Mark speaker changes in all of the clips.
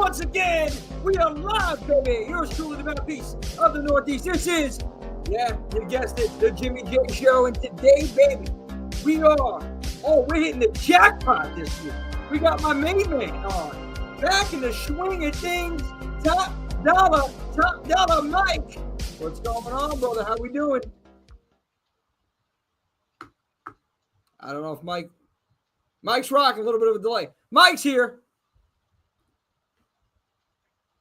Speaker 1: once again, we are live, baby. Yours truly, the mouthpiece of the Northeast. This is, yeah, you guessed it, the Jimmy J Show. And today, baby, we're hitting the jackpot this week. We got my main man on, back in the swing of things, top dollar Mike. What's going on, brother? How we doing? I don't know if Mike's rocking, a little bit of a delay. Mike's here.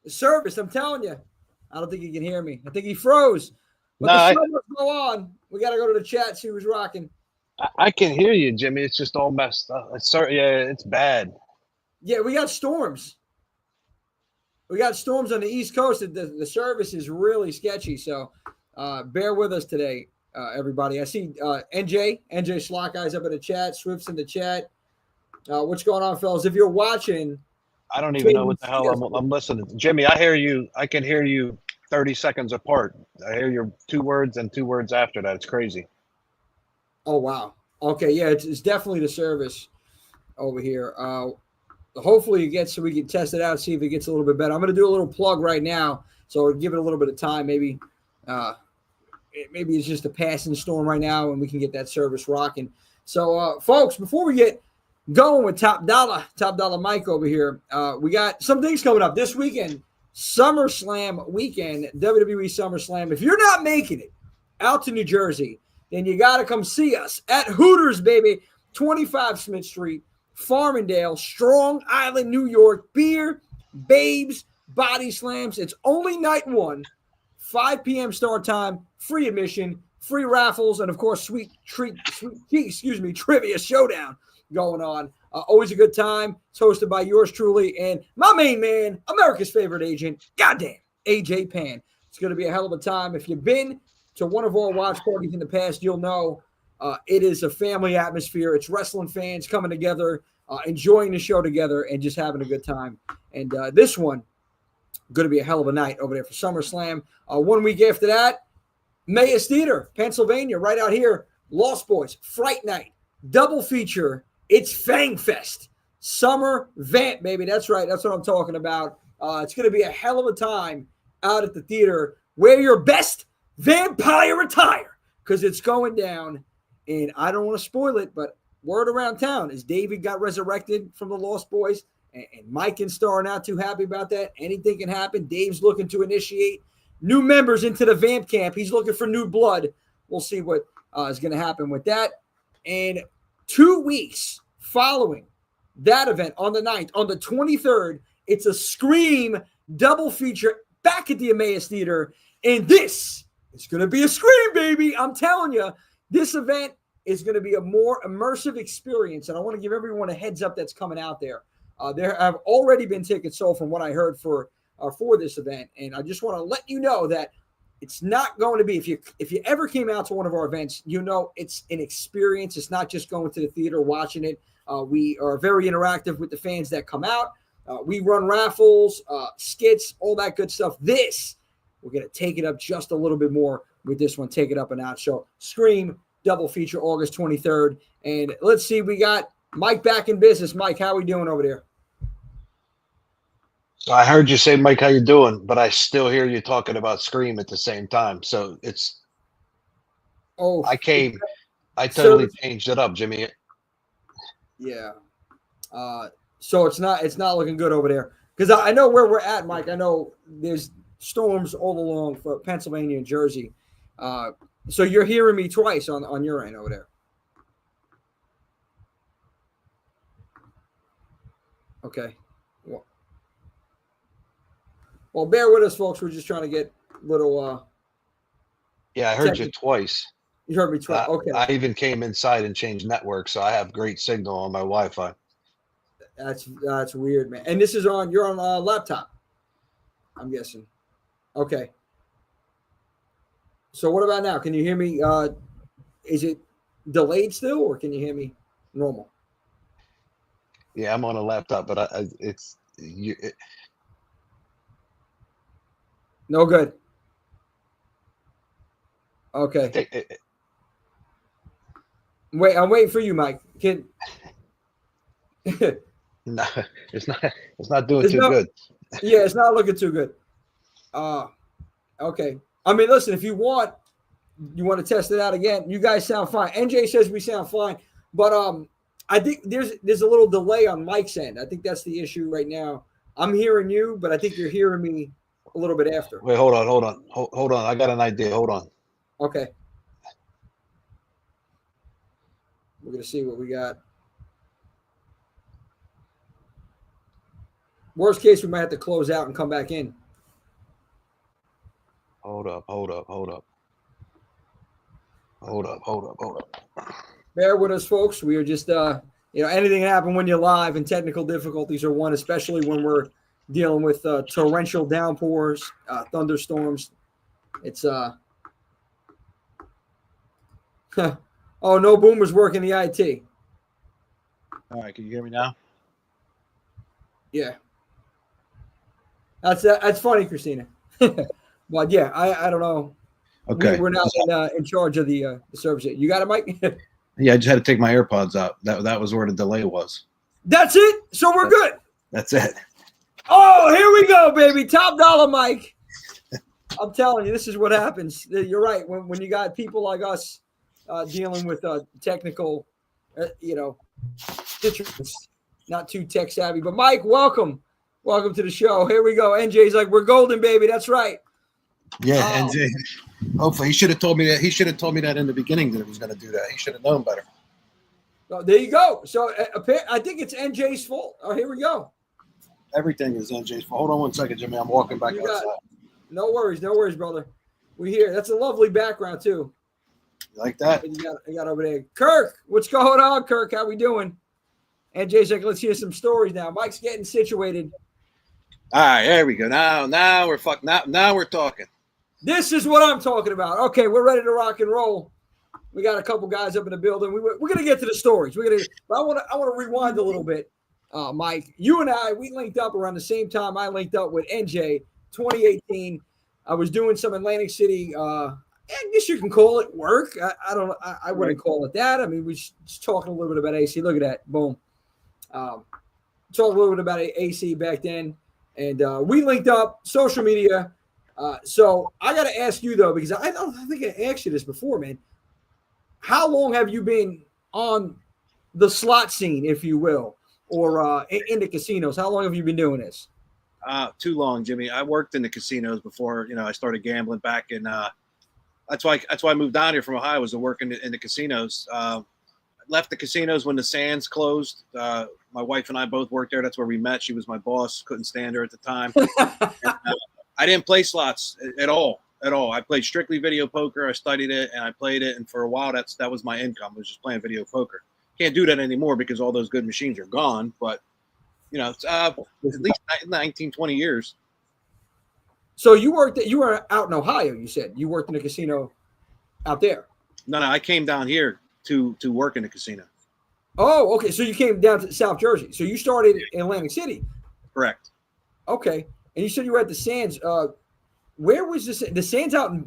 Speaker 1: The service, I'm telling you. I don't think he can hear me. I think he froze. But the show must go on. We got to go to the chat, see who's rocking.
Speaker 2: I can hear you, Jimmy. It's just all messed up. It's bad.
Speaker 1: Yeah, we got storms. We got storms on the East Coast. The service is really sketchy, so bear with us today, everybody. I see NJ Slot Guy's up in the chat. Swift's in the chat. What's going on, fellas? If you're watching,
Speaker 2: I don't even know what the hell I'm listening to. Jimmy, I hear you. I can hear you 30 seconds apart. I hear your 2 words and 2 words after that. It's crazy.
Speaker 1: Oh, wow. Okay, yeah, it's definitely the service over here. Hopefully it gets so we can test it out, see if it gets a little bit better. I'm going to do a little plug right now, so I'll give it a little bit of time. Maybe it's just a passing storm right now, and we can get that service rocking. So, folks, before we get going with top dollar Mike over here, we got some things coming up this weekend. SummerSlam weekend, WWE SummerSlam. If you're not making it out to New Jersey, then you got to come see us at Hooters, baby, 25 Smith Street, Farmingdale, Strong Island, New York. Beer, babes, body slams. It's only night one, 5 p.m. start time, free admission, free raffles, and of course, sweet trivia showdown going on. Always a good time. It's hosted by yours truly and my main man, America's favorite agent, goddamn, AJ Pan. It's going to be a hell of a time. If you've been to one of our watch parties in the past, you'll know it is a family atmosphere. It's wrestling fans coming together, enjoying the show together, and just having a good time. And this one, going to be a hell of a night over there for SummerSlam. 1 week after that, Mayes Theater, Pennsylvania, right out here. Lost Boys, Fright Night, double feature. It's Fang Fest. Summer Vamp, baby. That's right. That's what I'm talking about. It's going to be a hell of a time out at the theater. Wear your best vampire attire because it's going down. And I don't want to spoil it, but word around town is David got resurrected from the Lost Boys, and Mike and Star are not too happy about that. Anything can happen. Dave's looking to initiate new members into the Vamp camp. He's looking for new blood. We'll see what is going to happen with that. And 2 weeks following that event on the 9th, on the 23rd, it's a Scream double feature back at the Emmaus Theater. And this is going to be a Scream, baby. I'm telling you, this event is going to be a more immersive experience. And I want to give everyone a heads up that's coming out there. There have already been tickets sold from what I heard for this event. And I just want to let you know that it's not going to be, if you ever came out to one of our events, you know it's an experience. It's not just going to the theater, watching it. We are very interactive with the fans that come out. We run raffles, skits, all that good stuff. We're going to take it up just a little bit more with this one, take it up a notch. So Scream double feature August 23rd. And let's see, we got Mike back in business. Mike, how are we doing over there?
Speaker 2: So I heard you say, Mike, how you doing? But I still hear you talking about Scream at the same time. So it's I totally changed it up, Jimmy.
Speaker 1: Yeah. So it's not looking good over there. Because I know where we're at, Mike. I know there's storms all along for Pennsylvania and Jersey. So you're hearing me twice on your end over there. Okay. Well, bear with us, folks. We're just trying to get little.
Speaker 2: Yeah, I heard you twice.
Speaker 1: You heard me twice. Okay.
Speaker 2: I even came inside and changed networks, so I have great signal on my Wi-Fi.
Speaker 1: That's weird, man. And this is you're on a laptop, I'm guessing. Okay. So what about now? Can you hear me? Is it delayed still, or can you hear me normal?
Speaker 2: Yeah, I'm on a laptop, but
Speaker 1: no good. Okay. Wait, I'm waiting for you, Mike.
Speaker 2: No, it's not doing too good.
Speaker 1: Yeah, it's not looking too good. Okay. I mean, listen, if you want to test it out again, you guys sound fine. NJ says we sound fine, but I think there's a little delay on Mike's end. I think that's the issue right now. I'm hearing you, but I think you're hearing me a little bit after.
Speaker 2: Wait, hold on. I got an idea. Hold on.
Speaker 1: Okay. We're gonna see what we got. Worst case, we might have to close out and come back in.
Speaker 2: Hold up.
Speaker 1: Bear with us, folks. We are just, anything can happen when you're live, and technical difficulties are one, especially when we're dealing with torrential downpours, thunderstorms. It's oh, no boomers working the IT.
Speaker 2: All right, can you hear me now?
Speaker 1: Yeah, that's funny, Christina. But yeah, I don't know.
Speaker 2: Okay,
Speaker 1: we're not in charge of the service yet. You got it, Mike?
Speaker 2: Yeah, I just had to take my AirPods out. That was where the delay was.
Speaker 1: That's it. So we're good.
Speaker 2: That's it.
Speaker 1: Oh, here we go, baby. Top dollar, Mike. I'm telling you, this is what happens. You're right. When you got people like us dealing with technical, situations, not too tech savvy. But Mike, welcome to the show. Here we go. NJ's like, we're golden, baby. That's right.
Speaker 2: Yeah, NJ. Hopefully, he should have told me that. He should have told me that in the beginning that he was going to do that. He should have known better.
Speaker 1: Oh, there you go. So I think it's NJ's fault. Oh, here we go.
Speaker 2: Everything is NJ's fault. Hold on one second, Jimmy. I'm walking back outside.
Speaker 1: No worries, brother. We here. That's a lovely background too.
Speaker 2: You like that?
Speaker 1: You got over there, Kirk. What's going on, Kirk? How we doing? NJ's like, let's hear some stories now. Mike's getting situated.
Speaker 2: All right, there we go. Now we're fuck. Now we're talking.
Speaker 1: This is what I'm talking about. Okay, we're ready to rock and roll. We got a couple guys up in the building. We're gonna get to the stories. But I want to rewind a little bit, Mike. You and we linked up around the same time. I linked up with NJ, 2018. I was doing some Atlantic City. I guess you can call it work. I wouldn't call it that. I mean, we just talking a little bit about AC. Look at that, boom. Talk a little bit about AC back then, and we linked up social media. So I got to ask you though, because I think I asked you this before, man. How long have you been on the slot scene, if you will, or in the casinos? How long have you been doing this?
Speaker 2: Too long, Jimmy. I worked in the casinos before. I started gambling back in. That's why I moved down here from Ohio, was to work in the casinos. I left the casinos when the Sands closed. My wife and I both worked there. That's where we met. She was my boss. Couldn't stand her at the time. I didn't play slots at all. I played strictly video poker. I studied it and I played it. And for a while, that was my income, was just playing video poker. Can't do that anymore because all those good machines are gone. But, it's at least 19, 20 years.
Speaker 1: So you were out in Ohio, you said. You worked in a casino out there.
Speaker 2: No, I came down here to work in a casino.
Speaker 1: Oh, okay. So you came down to South Jersey. So you started in Atlantic City.
Speaker 2: Correct.
Speaker 1: Okay. And you said you were at the Sands. Where was this? The Sands out in,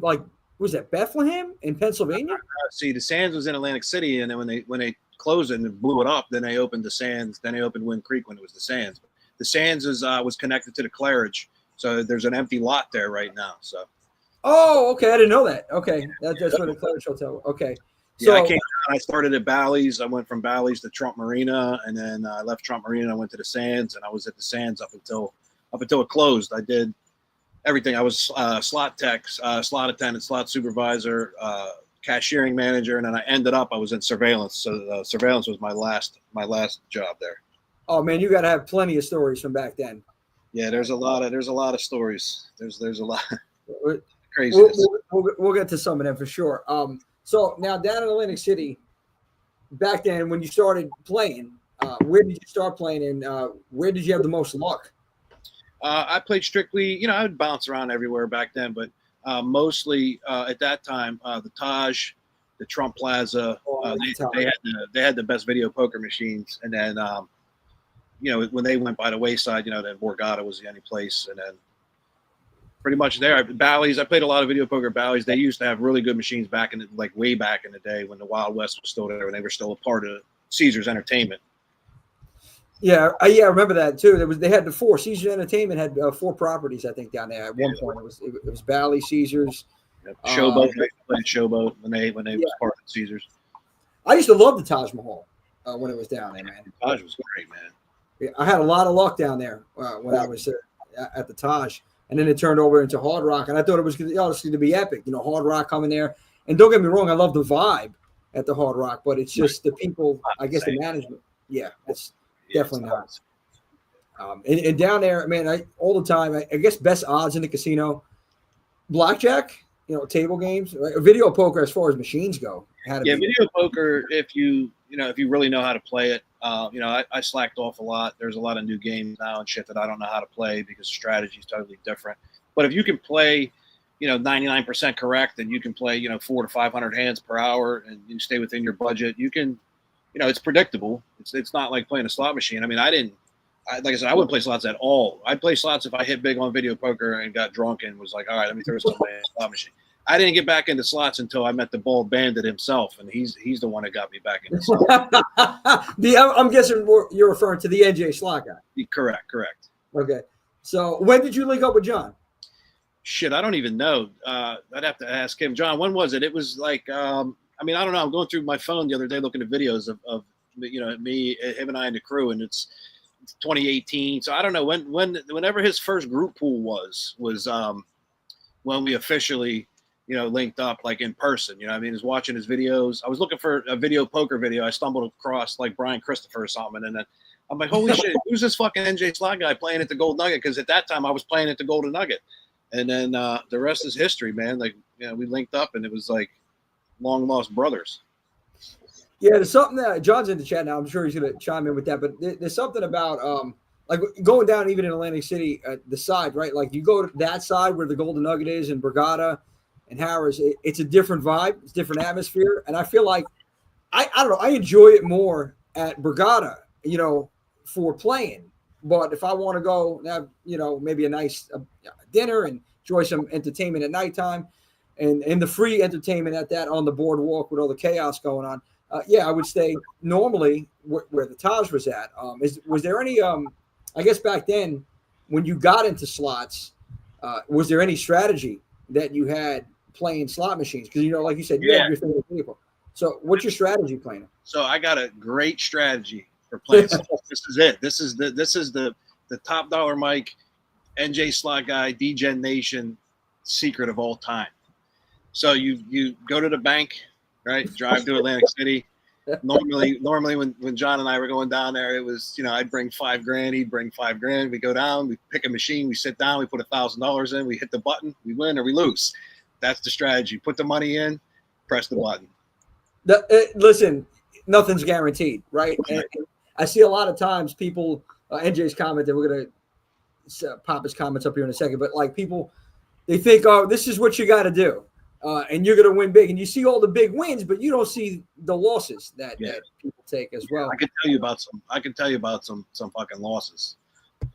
Speaker 1: was that Bethlehem in Pennsylvania?
Speaker 2: See, the Sands was in Atlantic City, and then when they closed it and blew it up, then they opened the Sands. Then they opened Wind Creek when it was the Sands. The Sands was connected to the Claridge, so there's an empty lot there right now. So.
Speaker 1: Oh, okay. I didn't know that. Okay, that's where the Claridge Hotel. Okay. So,
Speaker 2: yeah, I started at Bally's. I went from Bally's to Trump Marina, and then I left Trump Marina and I went to the Sands, and I was at the Sands up until it closed. I did everything. I was slot tech, slot attendant, slot supervisor, cashiering manager, and then I was in surveillance. So surveillance was my last job there. Oh
Speaker 1: man, you got to have plenty of stories from back then.
Speaker 2: Yeah, there's a lot of stories. There's a lot craziness.
Speaker 1: We'll get to some of them for sure. So now down in Atlantic City, back then when you started playing, where did you start playing, and where did you have the most luck?
Speaker 2: I played strictly, I would bounce around everywhere back then, but mostly at that time, the Taj, the Trump Plaza, they had the best video poker machines. And then, when they went by the wayside, then Borgata was the only place. And then pretty much there, Bally's, I played a lot of video poker at Bally's. They used to have really good machines way back in the day when the Wild West was still there and they were still a part of Caesars Entertainment.
Speaker 1: Yeah, yeah, I remember that too. They had the four Caesars Entertainment had four properties, I think, down there at one point. It was Bally, Caesars.
Speaker 2: Yep.
Speaker 1: Uh,
Speaker 2: Showboat, I played Showboat when they
Speaker 1: yeah,
Speaker 2: was part of Caesars.
Speaker 1: I used to love the Taj Mahal when it was down there, man.
Speaker 2: Taj was great, man.
Speaker 1: Yeah, I had a lot of luck down there when I was at the Taj, and then it turned over into Hard Rock, and I thought it was obviously to be epic. Hard Rock coming there, and don't get me wrong, I love the vibe at the Hard Rock, but it's just the people. I guess the management. Yeah, it's definitely not. And down there, man, all the time. I guess best odds in the casino, blackjack. Table games, right? Video poker as far as machines go. Had to
Speaker 2: Yeah,
Speaker 1: be.
Speaker 2: video poker. If you really know how to play it, I slacked off a lot. There's a lot of new games now and shit that I don't know how to play because the strategy is totally different. But if you can play, 99% correct, and you can play, 400 to 500 hands per hour, and you stay within your budget, you can, it's predictable. It's not like playing a slot machine. I mean, like I said, I wouldn't play slots at all. I'd play slots if I hit big on video poker and got drunk and was like, all right, let me throw somebody in a slot machine. I didn't get back into slots until I met the bald bandit himself, and he's the one that got me back into slots.
Speaker 1: I'm guessing you're referring to the NJ slot guy.
Speaker 2: Correct.
Speaker 1: Okay. So when did you link up with John?
Speaker 2: Shit, I don't even know. I'd have to ask him. John, when was it? It was like, I don't know. I'm going through my phone the other day looking at videos of me, him and I and the crew, and it's 2018. So I don't know whenever his first group pool was when we officially linked up like in person. I was watching his videos. I was looking for a video poker video. I stumbled across like Brian Christopher or something, and then I'm like, holy shit, who's this fucking NJ slot guy playing at the Gold Nugget? Because at that time I was playing at the Golden Nugget, and then the rest is history, man. Like we linked up, and it was like long lost brothers.
Speaker 1: Yeah, there's something that John's in the chat now. I'm sure he's going to chime in with that. But there's something about like going down even in Atlantic City, the side, right? Like you go to that side where the Golden Nugget is and Borgata and Harris. It's a different vibe. It's a different atmosphere. And I feel like, I don't know, I enjoy it more at Borgata, for playing. But if I want to go have, maybe a nice dinner and enjoy some entertainment at nighttime and the free entertainment at that on the boardwalk with all the chaos going on, I would stay normally where the Taj was at. Was there any, I guess back then when you got into slots, was there any strategy that you had playing slot machines? Because, like you said, you had your thing with people. So what's your strategy playing?
Speaker 2: So I got a great strategy for playing slots. This is it. This is the top dollar Mike, NJ slot guy, DGen Nation secret of all time. So you go to the bank, right? Drive to Atlantic City. Normally when John and I were going down there, it was, I'd bring $5,000, he'd bring $5,000. We go down, we pick a machine, we sit down, we put $1,000 in, we hit the button, we win or we lose. That's the strategy. Put the money in, press the button.
Speaker 1: Listen, nothing's guaranteed, right? And I see a lot of times people, NJ's comment that we're going to pop his comments up here in a second, but like people, they think, oh, this is what you got to do. And you're going to win big, and you see all the big wins, but you don't see the losses that people take as well.
Speaker 2: I can tell you about some fucking losses.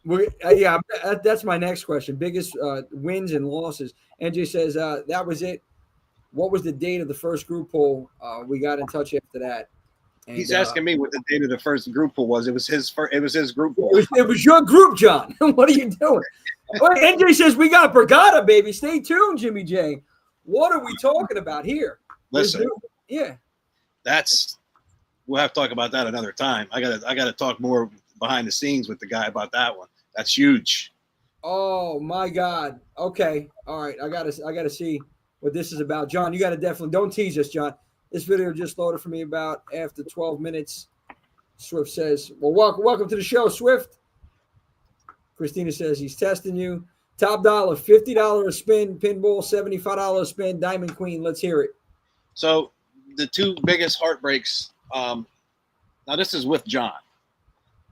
Speaker 1: That's my next question. Biggest wins and losses. NJ says that was it. What was the date of the first group poll? We got in touch after that. And,
Speaker 2: he's asking me what the date of the first group poll was. It was his group poll.
Speaker 1: It was your group, John. What are you doing? NJ says we got Borgata, baby. Stay tuned, Jimmy J. What are we talking about here?
Speaker 2: Listen,
Speaker 1: we'll
Speaker 2: have to talk about that another time. I gotta talk more behind the scenes with the guy about that one. That's huge.
Speaker 1: Oh my God. Okay. All right. I gotta see what this is about. John, you gotta definitely don't tease us, John. This video just loaded for me about after 12 minutes. Swift says, well, welcome to the show, Swift. Christina says he's testing you. Top dollar, $50 a spin, pinball, $75 a spin, Diamond Queen. Let's hear it.
Speaker 2: So the two biggest heartbreaks. Now this is with John.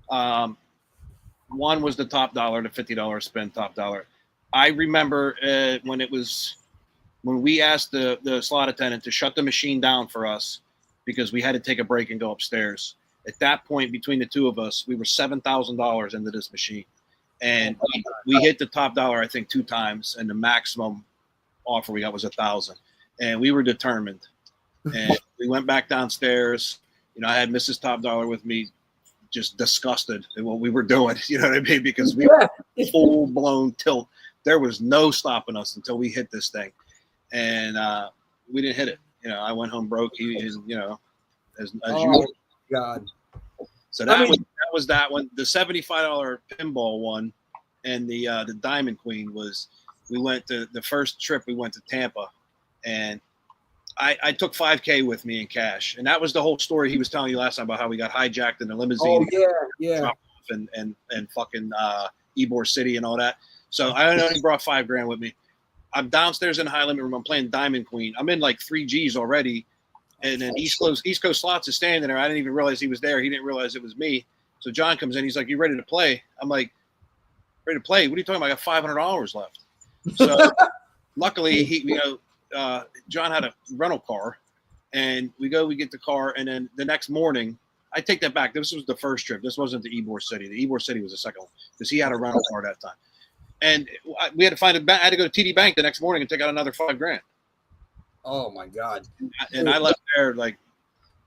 Speaker 2: One was the top dollar, the $50 spin, top dollar. I remember when we asked the slot attendant to shut the machine down for us because we had to take a break and go upstairs. At that point, between the two of us, we were $7,000 into this machine. And we hit the top dollar, I think, 2 times, and the maximum offer we got was 1,000. And we were determined. And we went back downstairs. I had Mrs. Top Dollar with me, just disgusted at what we were doing. You know what I mean? Because we were full blown tilt. There was no stopping us until we hit this thing, and we didn't hit it. You know, I went home broke. He is, you know, as usual.
Speaker 1: God.
Speaker 2: So that was that one. The $75 pinball one, and the Diamond Queen was. We went to the first trip. We went to Tampa, and I took $5K with me in cash, and that was the whole story he was telling you last time about how we got hijacked in a limousine.
Speaker 1: Oh yeah.
Speaker 2: And fucking Ybor City and all that. So I only brought $5,000 with me. I'm downstairs in the high limit room. I'm playing Diamond Queen. I'm in like 3 Gs already, and then East Coast Slots is standing there. I didn't even realize he was there. He didn't realize it was me. So John comes in. He's like, "You ready to play?" I'm like, "Ready to play? What are you talking about? I got $500 left." So luckily, John had a rental car, and we get the car, and then the next morning, I take that back. This was the first trip. This wasn't the Ybor City. The Ybor City was the second one because he had a rental car that time. And we had to find I had to go to TD Bank the next morning and take out another $5,000.
Speaker 1: Oh my God!
Speaker 2: And I left there like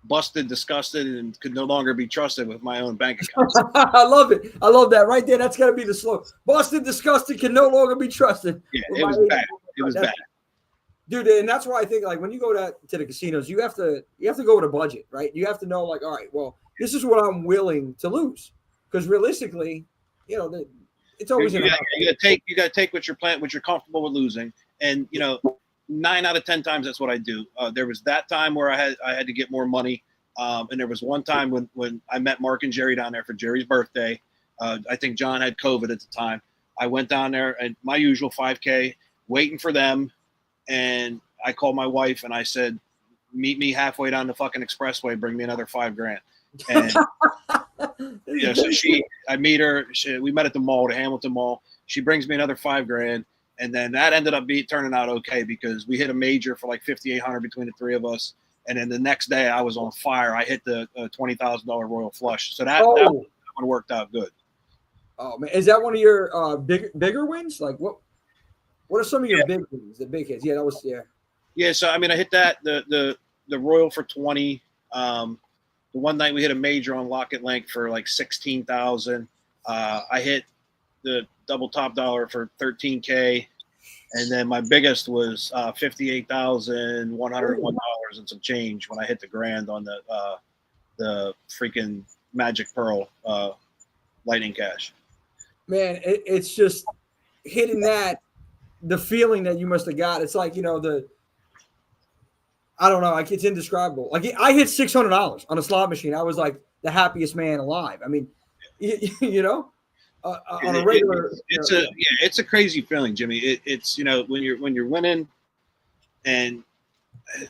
Speaker 2: busted, disgusted, and could no longer be trusted with my own bank account.
Speaker 1: I love it. I love that right there. That's got to be the slogan. Busted, disgusted, can no longer be trusted.
Speaker 2: Yeah, it was bad. It was bad.
Speaker 1: Dude, and that's why I think like when you go to the casinos, you have to go with a budget, right? You have to know like, all right, well, this is what I'm willing to lose, because realistically, you know, it's always
Speaker 2: you gotta take what you're comfortable with losing, and 9 out of 10 times that's what I do. There was that time where I had to get more money, and there was one time when I met Mark and Jerry down there for Jerry's birthday. I think John had COVID at the time. I went down there and my usual $5K, waiting for them. And I called my wife and I said, "Meet me halfway down the fucking expressway. Bring me another $5,000." And so I meet her. We met at the mall, the Hamilton Mall. She brings me another $5,000, and then that ended up turning out okay because we hit a major for like 5,800 between the three of us. And then the next day I was on fire. I hit the $20,000 Royal Flush. So that one worked out good.
Speaker 1: Oh man, is that one of your bigger wins? Like what? What are some of your big wins? The big hits? Yeah, that was
Speaker 2: Yeah, so I mean, I hit that the Royal for 20. The one night we hit a major on Locket Link for like 16,000. I hit the double top dollar for 13K, and then my biggest was $58,101 and some change when I hit the grand on the freaking Magic Pearl Lightning Cash.
Speaker 1: Man, it's just hitting that. The feeling that you must have got, it's like, I don't know, like it's indescribable. Like I hit $600 on a slot machine. I was like the happiest man alive. I mean, on a regular.
Speaker 2: It's a crazy feeling, Jimmy. It's when you're winning, and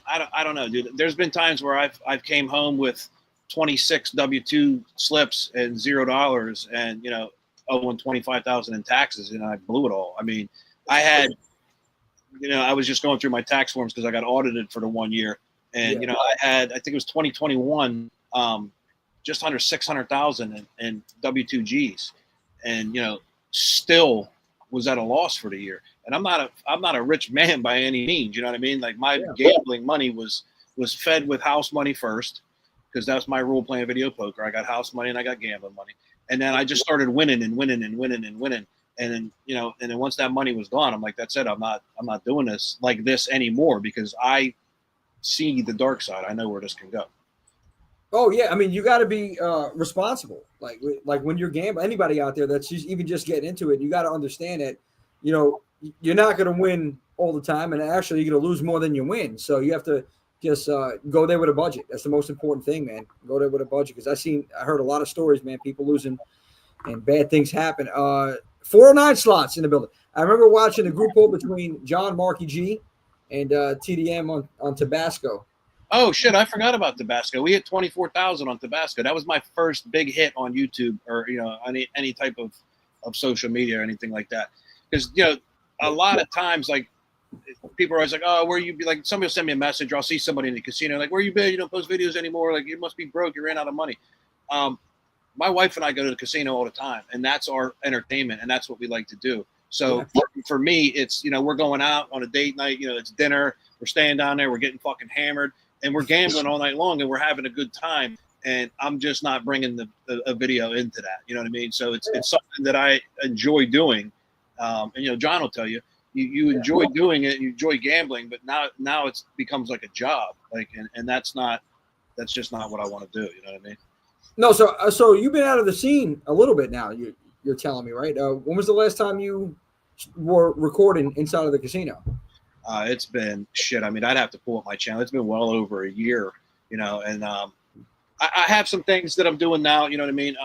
Speaker 2: I don't know, dude. There's been times where I've came home with 26 W-2 slips and $0, and owing 25,000 in taxes, and I blew it all. I mean. I had, I was just going through my tax forms because I got audited for the 1 year. And, I think it was 2021, just under 600,000 in W-2 Gs, and, still was at a loss for the year. And I'm not a rich man by any means. You know what I mean? Like my gambling money was fed with house money first, because that's my rule playing video poker. I got house money and I got gambling money. And then I just started winning and winning and winning and winning. And then, and then once that money was gone, I'm like, that's it. I'm not doing this like this anymore, because I see the dark side. I know where this can go.
Speaker 1: Oh yeah. I mean, you got to be responsible. Like when you're gambling, anybody out there that's even just getting into it, you got to understand that, you're not going to win all the time. And actually you're going to lose more than you win. So you have to just go there with a budget. That's the most important thing, man. Go there with a budget. Because I heard a lot of stories, man, people losing and bad things happen. 409 slots in the building. I remember watching the group poll between John, Marky G, and TDM on Tabasco.
Speaker 2: Oh shit! I forgot about Tabasco. We hit 24,000 on Tabasco. That was my first big hit on YouTube or any type of social media or anything like that. Because a lot of times like people are always like, "Oh, where you be?" Like somebody will send me a message or I'll see somebody in the casino like, "Where you been? You don't post videos anymore. Like you must be broke. You ran out of money." My wife and I go to the casino all the time, and that's our entertainment, and that's what we like to do. So for me, it's, we're going out on a date night, it's dinner, we're staying down there, we're getting fucking hammered, and we're gambling all night long, and we're having a good time. and I'm just not bringing a video into that. You know what I mean? So it's something that I enjoy doing. And John will tell you, you enjoy doing it, you enjoy gambling, but now it becomes like a job. Like, and that's just not what I want to do. You know what I mean?
Speaker 1: No, so you've been out of the scene a little bit now. You're telling me, right? When was the last time you were recording inside of the casino?
Speaker 2: It's been shit. I mean, I'd have to pull up my channel. It's been well over a year, and I have some things that I'm doing now. You know what I mean?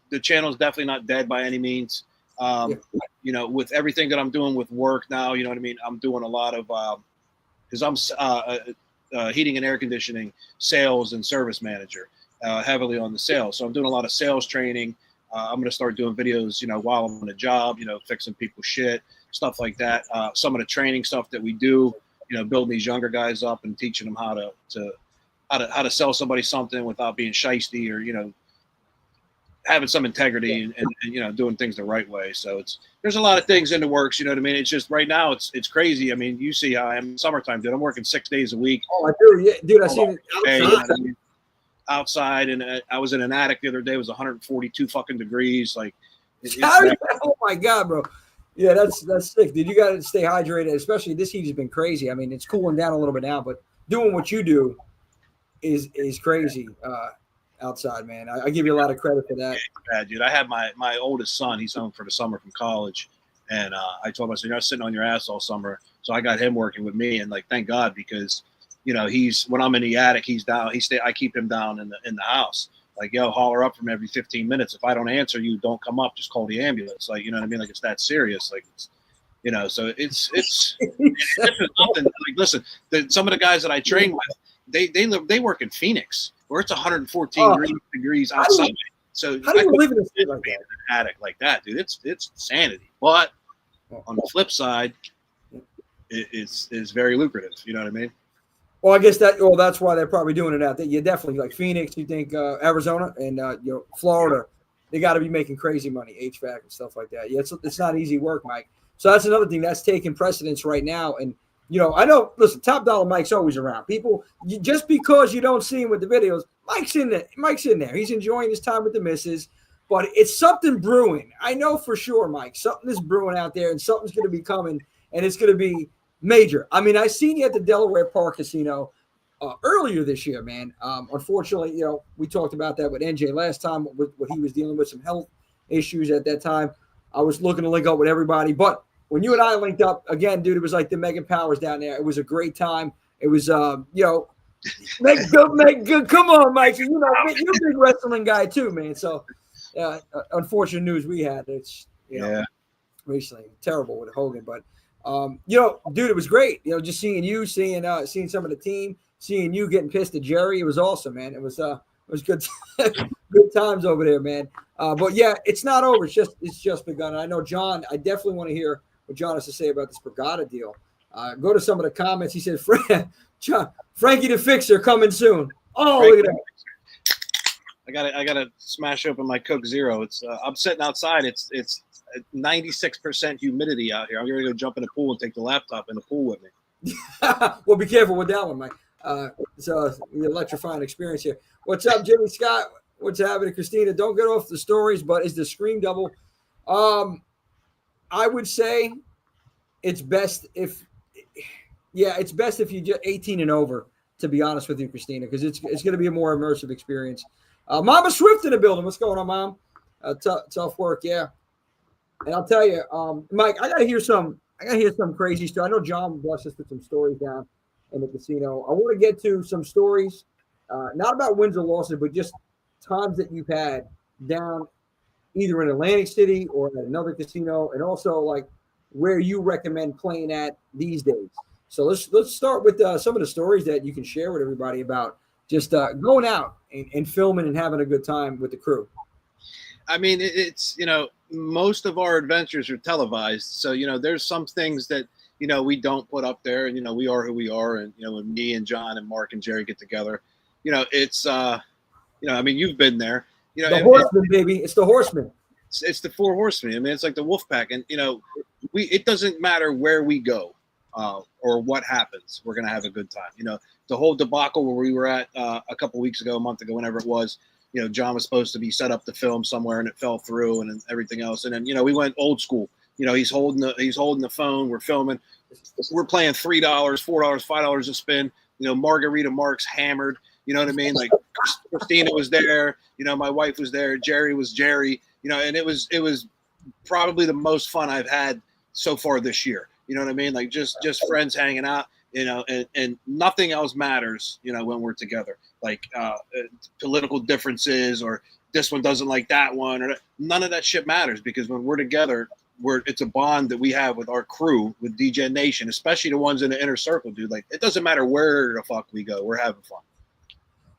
Speaker 2: The channel is definitely not dead by any means. With everything that I'm doing with work now, you know what I mean? I'm doing a lot of, because I'm heating and air conditioning sales and service manager, heavily on the sales. So I'm doing a lot of sales training. I'm going to start doing videos, while I'm on the job, fixing people's shit, stuff like that. Some of the training stuff that we do, building these younger guys up and teaching them how to sell somebody something without being shisty or, having some integrity and doing things the right way. So there's a lot of things in the works. You know what I mean? It's just right now it's crazy. I mean, you see how I am summertime, dude. I'm working 6 days a week.
Speaker 1: Oh, I do. Yeah, dude, I see it
Speaker 2: outside, and I was in an attic the other day. It was 142 fucking degrees. Like,
Speaker 1: oh my God, bro. Yeah, that's sick, dude. You got to stay hydrated, especially this heat has been crazy. I mean, it's cooling down a little bit now, but doing what you do is crazy outside, man. I give you a lot of credit for that.
Speaker 2: Yeah, dude. I have my oldest son. He's home for the summer from college, and I told him, I said, "You're not sitting on your ass all summer." So I got him working with me, and like, thank God, because he's, when I'm in the attic, he's down. I keep him down in the house. Like, yo, holler up from every 15 minutes. If I don't answer you, don't come up. Just call the ambulance. Like, you know what I mean? Like, it's that serious. Like, it's, so it's nothing. Like, listen, some of the guys that I train with, they work in Phoenix, where it's 114 degrees outside. So
Speaker 1: how do you live in
Speaker 2: an attic like that, dude? It's insanity. But on the flip side, it's very lucrative. You know what I mean?
Speaker 1: Well, I guess that's why they're probably doing it out there. You definitely like Phoenix. You think Arizona and Florida, they got to be making crazy money, HVAC and stuff like that. Yeah, it's not easy work, Mike. So that's another thing that's taking precedence right now. And I know. Listen, Top Dollar Mike's always around. People, just because you don't see him with the videos, Mike's in there. Mike's in there. He's enjoying his time with the missus. But it's something brewing. I know for sure, Mike. Something is brewing out there, and something's going to be coming, and it's going to be major. I mean, I seen you at the Delaware Park Casino earlier this year, man. Unfortunately, we talked about that with NJ last time. What he was dealing with, some health issues at that time. I was looking to link up with everybody, but when you and I linked up again, dude, it was like the Megan Powers down there. It was a great time. It was, make good. Come on, Mike. You're a big wrestling guy too, man. So, unfortunate news we had. It's recently terrible with Hogan, but. Dude, it was great. Just seeing you, seeing some of the team, seeing you getting pissed at Jerry. It was awesome, man. It was good, good times over there, man. But yeah, it's not over. It's just begun. And I know John. I definitely want to hear what John has to say about this Brigada deal. Go to some of the comments. He said, "Frankie the Fixer coming soon." Oh, look at that.
Speaker 2: I gotta smash open my Coke Zero. It's I'm sitting outside. It's 96% humidity out here. I'm going to go jump in the pool and take the laptop in the pool with me.
Speaker 1: Well, be careful with that one, Mike. So the electrifying experience here. What's up, Jimmy Scott? What's happening, Christina? Don't get off the stories, but is the screen double? I would say it's best if you just 18 and over, to be honest with you, Christina, because it's going to be a more immersive experience. Mama Swift in the building. What's going on, Mom? Tough work, yeah. And I'll tell you, Mike, I gotta hear some crazy stuff. I know John blessed us with some stories down in the casino. I want to get to some stories, not about wins or losses, but just times that you've had down either in Atlantic City or at another casino, and also like where you recommend playing at these days. So let's start with some of the stories that you can share with everybody about just going out and filming and having a good time with the crew.
Speaker 2: I mean, it's most of our adventures are televised. So, there's some things that, we don't put up there, and, we are who we are. And, when me and John and Mark and Jerry get together, it's, I mean, you've been there,
Speaker 1: the Horsemen, baby. It's the Horsemen.
Speaker 2: It's the Four Horsemen. I mean, it's like the Wolf Pack. And, it doesn't matter where we go. or what happens, we're gonna have a good time. You know, the whole debacle where we were at a couple weeks ago, a month ago, whenever it was. You know, John was supposed to be set up to film somewhere, and it fell through, and everything else. And then, you know, we went old school. You know, he's holding the phone. We're filming. We're playing $3, $4, $5 a spin. You know, Margarita Mark's hammered. You know what I mean? Like Christina was there. You know, my wife was there. Jerry was Jerry. You know, and it was probably the most fun I've had so far this year. You know what I mean? Like just friends hanging out. You know, and nothing else matters. You know, when we're together, like political differences or this one doesn't like that one, or none of that shit matters, because when we're together, it's a bond that we have with our crew, with DJ Nation, especially the ones in the inner circle, dude. Like, it doesn't matter where the fuck we go, we're having fun.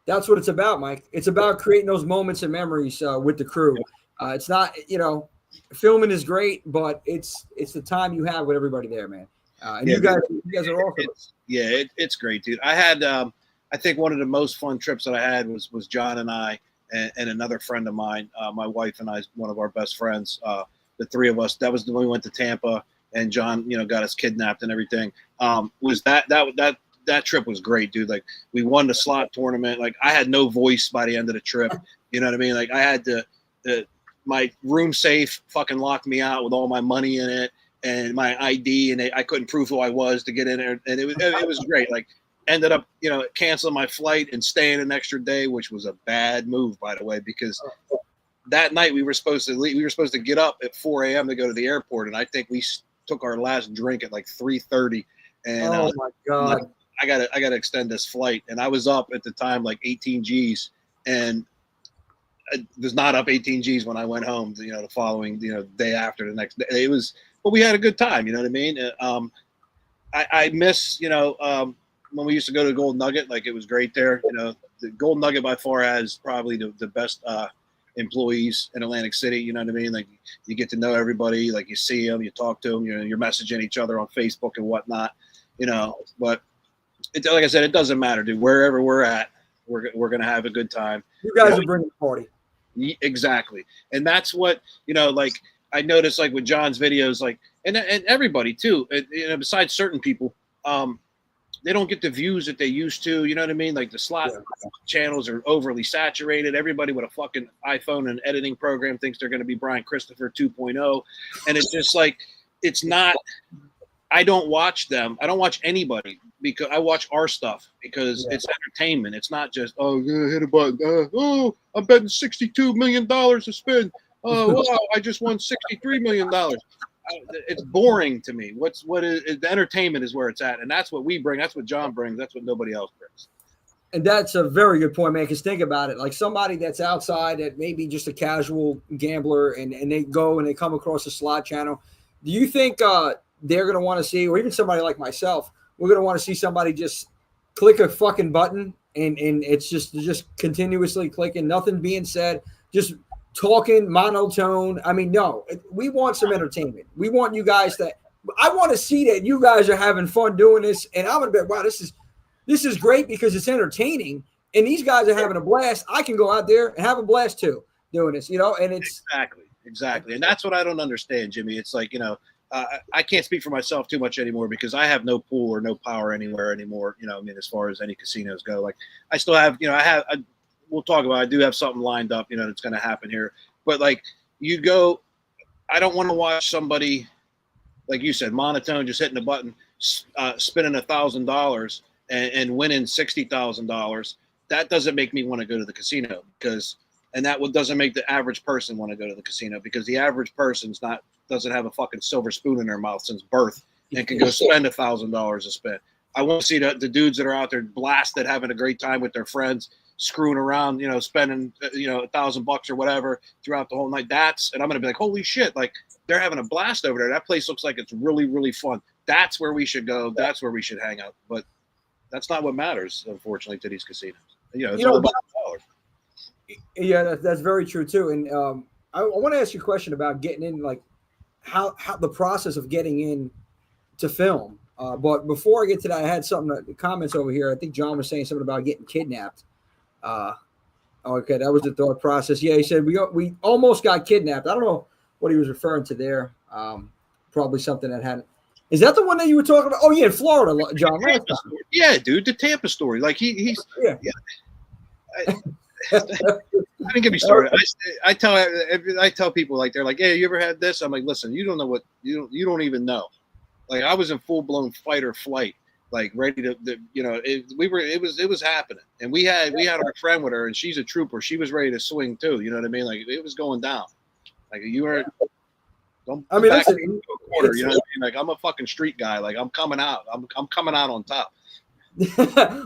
Speaker 1: That's what it's about, Mike. It's about creating those moments and memories with the crew. It's not, you know, filming is great, but it's the time you have with everybody there, man. And you guys are awesome.
Speaker 2: It's great, dude. I had, I think one of the most fun trips that I had was John and I and another friend of mine, my wife and I, one of our best friends, the three of us. That was when we went to Tampa, and John, you know, got us kidnapped and everything. Was that trip was great, dude. Like, we won the slot tournament. Like, I had no voice by the end of the trip. You know what I mean? Like, I had my room safe fucking locked me out with all my money in it and my ID, and I couldn't prove who I was to get in there. And it was great. Like, ended up, you know, canceling my flight and staying an extra day, which was a bad move, by the way, because that night we were supposed to leave. We were supposed to get up at 4 a.m. to go to the airport, and I think we took our last drink at like 3:30. And
Speaker 1: oh my god,
Speaker 2: like, I gotta extend this flight. And I was up at the time like 18 G's, and I was not up 18 G's when I went home. You know, the following, you know, day after, the next day. It was, but we had a good time. You know what I mean? I miss, you know, when we used to go to Gold Nugget. Like, it was great there. You know, the Gold Nugget by far has probably the best employees in Atlantic City. You know what I mean? Like, you get to know everybody. Like, you see them, you talk to them. You know, you're messaging each other on Facebook and whatnot. You know, but like I said, it doesn't matter, dude. Wherever we're at, we're gonna have a good time.
Speaker 1: You guys are bringing the party.
Speaker 2: Exactly, and that's what, you know. Like, I noticed, like with John's videos, like and everybody too. You know, besides certain people, they don't get the views that they used to. You know what I mean? Like, the slot channels are overly saturated. Everybody with a fucking iPhone and editing program thinks they're going to be Brian Christopher 2.0, and it's just like, it's not. I don't watch them. I don't watch anybody, because I watch our stuff, because it's entertainment. It's not just, oh, hit a button. Oh, I'm betting $62 million to spin. Oh, wow, I just won $63 million. It's boring to me. The entertainment is where it's at, and that's what we bring. That's what John brings. That's what nobody else brings.
Speaker 1: And that's a very good point, man, because think about it. Like, somebody that's outside, that may be just a casual gambler, and they go and they come across a slot channel. Do you think they're going to want to see, or even somebody like myself, we're going to want to see somebody just click a fucking button and it's just continuously clicking, nothing being said, just talking monotone? I mean, no, we want some entertainment. We want you guys I want to see that you guys are having fun doing this. And I'm going to bet, wow, this is great, because it's entertaining and these guys are having a blast. I can go out there and have a blast too doing this, you know, and it's
Speaker 2: exactly. And that's what I don't understand, Jimmy. It's like, you know, I can't speak for myself too much anymore, because I have no pool or no power anywhere anymore. You know, I mean, as far as any casinos go, like, I still have, you know, we'll talk about it. I do have something lined up, you know, that's going to happen here. But like, I don't want to watch somebody, like you said, monotone, just hitting a button, spending $1,000 and winning $60,000. That doesn't make me want to go to the casino, and that doesn't make the average person want to go to the casino, because the average person's doesn't have a fucking silver spoon in their mouth since birth and can go spend $1,000 to spend. I want to see the dudes that are out there blasted, having a great time with their friends, screwing around, you know, spending, you know, $1,000 or whatever throughout the whole night. And I'm going to be like, holy shit, like, they're having a blast over there. That place looks like it's really, really fun. That's where we should go. That's where we should hang out. But that's not what matters, unfortunately, to these casinos. You know, it's all about dollars.
Speaker 1: Yeah, that's very true too. And I want to ask you a question about getting in, like, how the process of getting in to film. But before I get to that, I had the comments over here. I think John was saying something about getting kidnapped. Okay, that was the thought process. Yeah, he said we almost got kidnapped. I don't know what he was referring to there. Probably something that
Speaker 2: Is
Speaker 1: that the one that you were talking about? Oh yeah, in Florida, John. Last time.
Speaker 2: Yeah, dude, the Tampa story. Like he's
Speaker 1: yeah.
Speaker 2: I didn't get me started. I tell people like they're like, "Hey, you ever had this?" I'm like, "Listen, you don't know what you don't even know." Like I was in full blown fight or flight, like ready to it was happening, and we had our friend with her, and she's a trooper. She was ready to swing too. You know what I mean? Like it was going down. Like you were. Don't
Speaker 1: I mean,
Speaker 2: back
Speaker 1: listen,
Speaker 2: a quarter. You know what I mean? Like I'm a fucking street guy. Like I'm coming out. I'm coming out on top.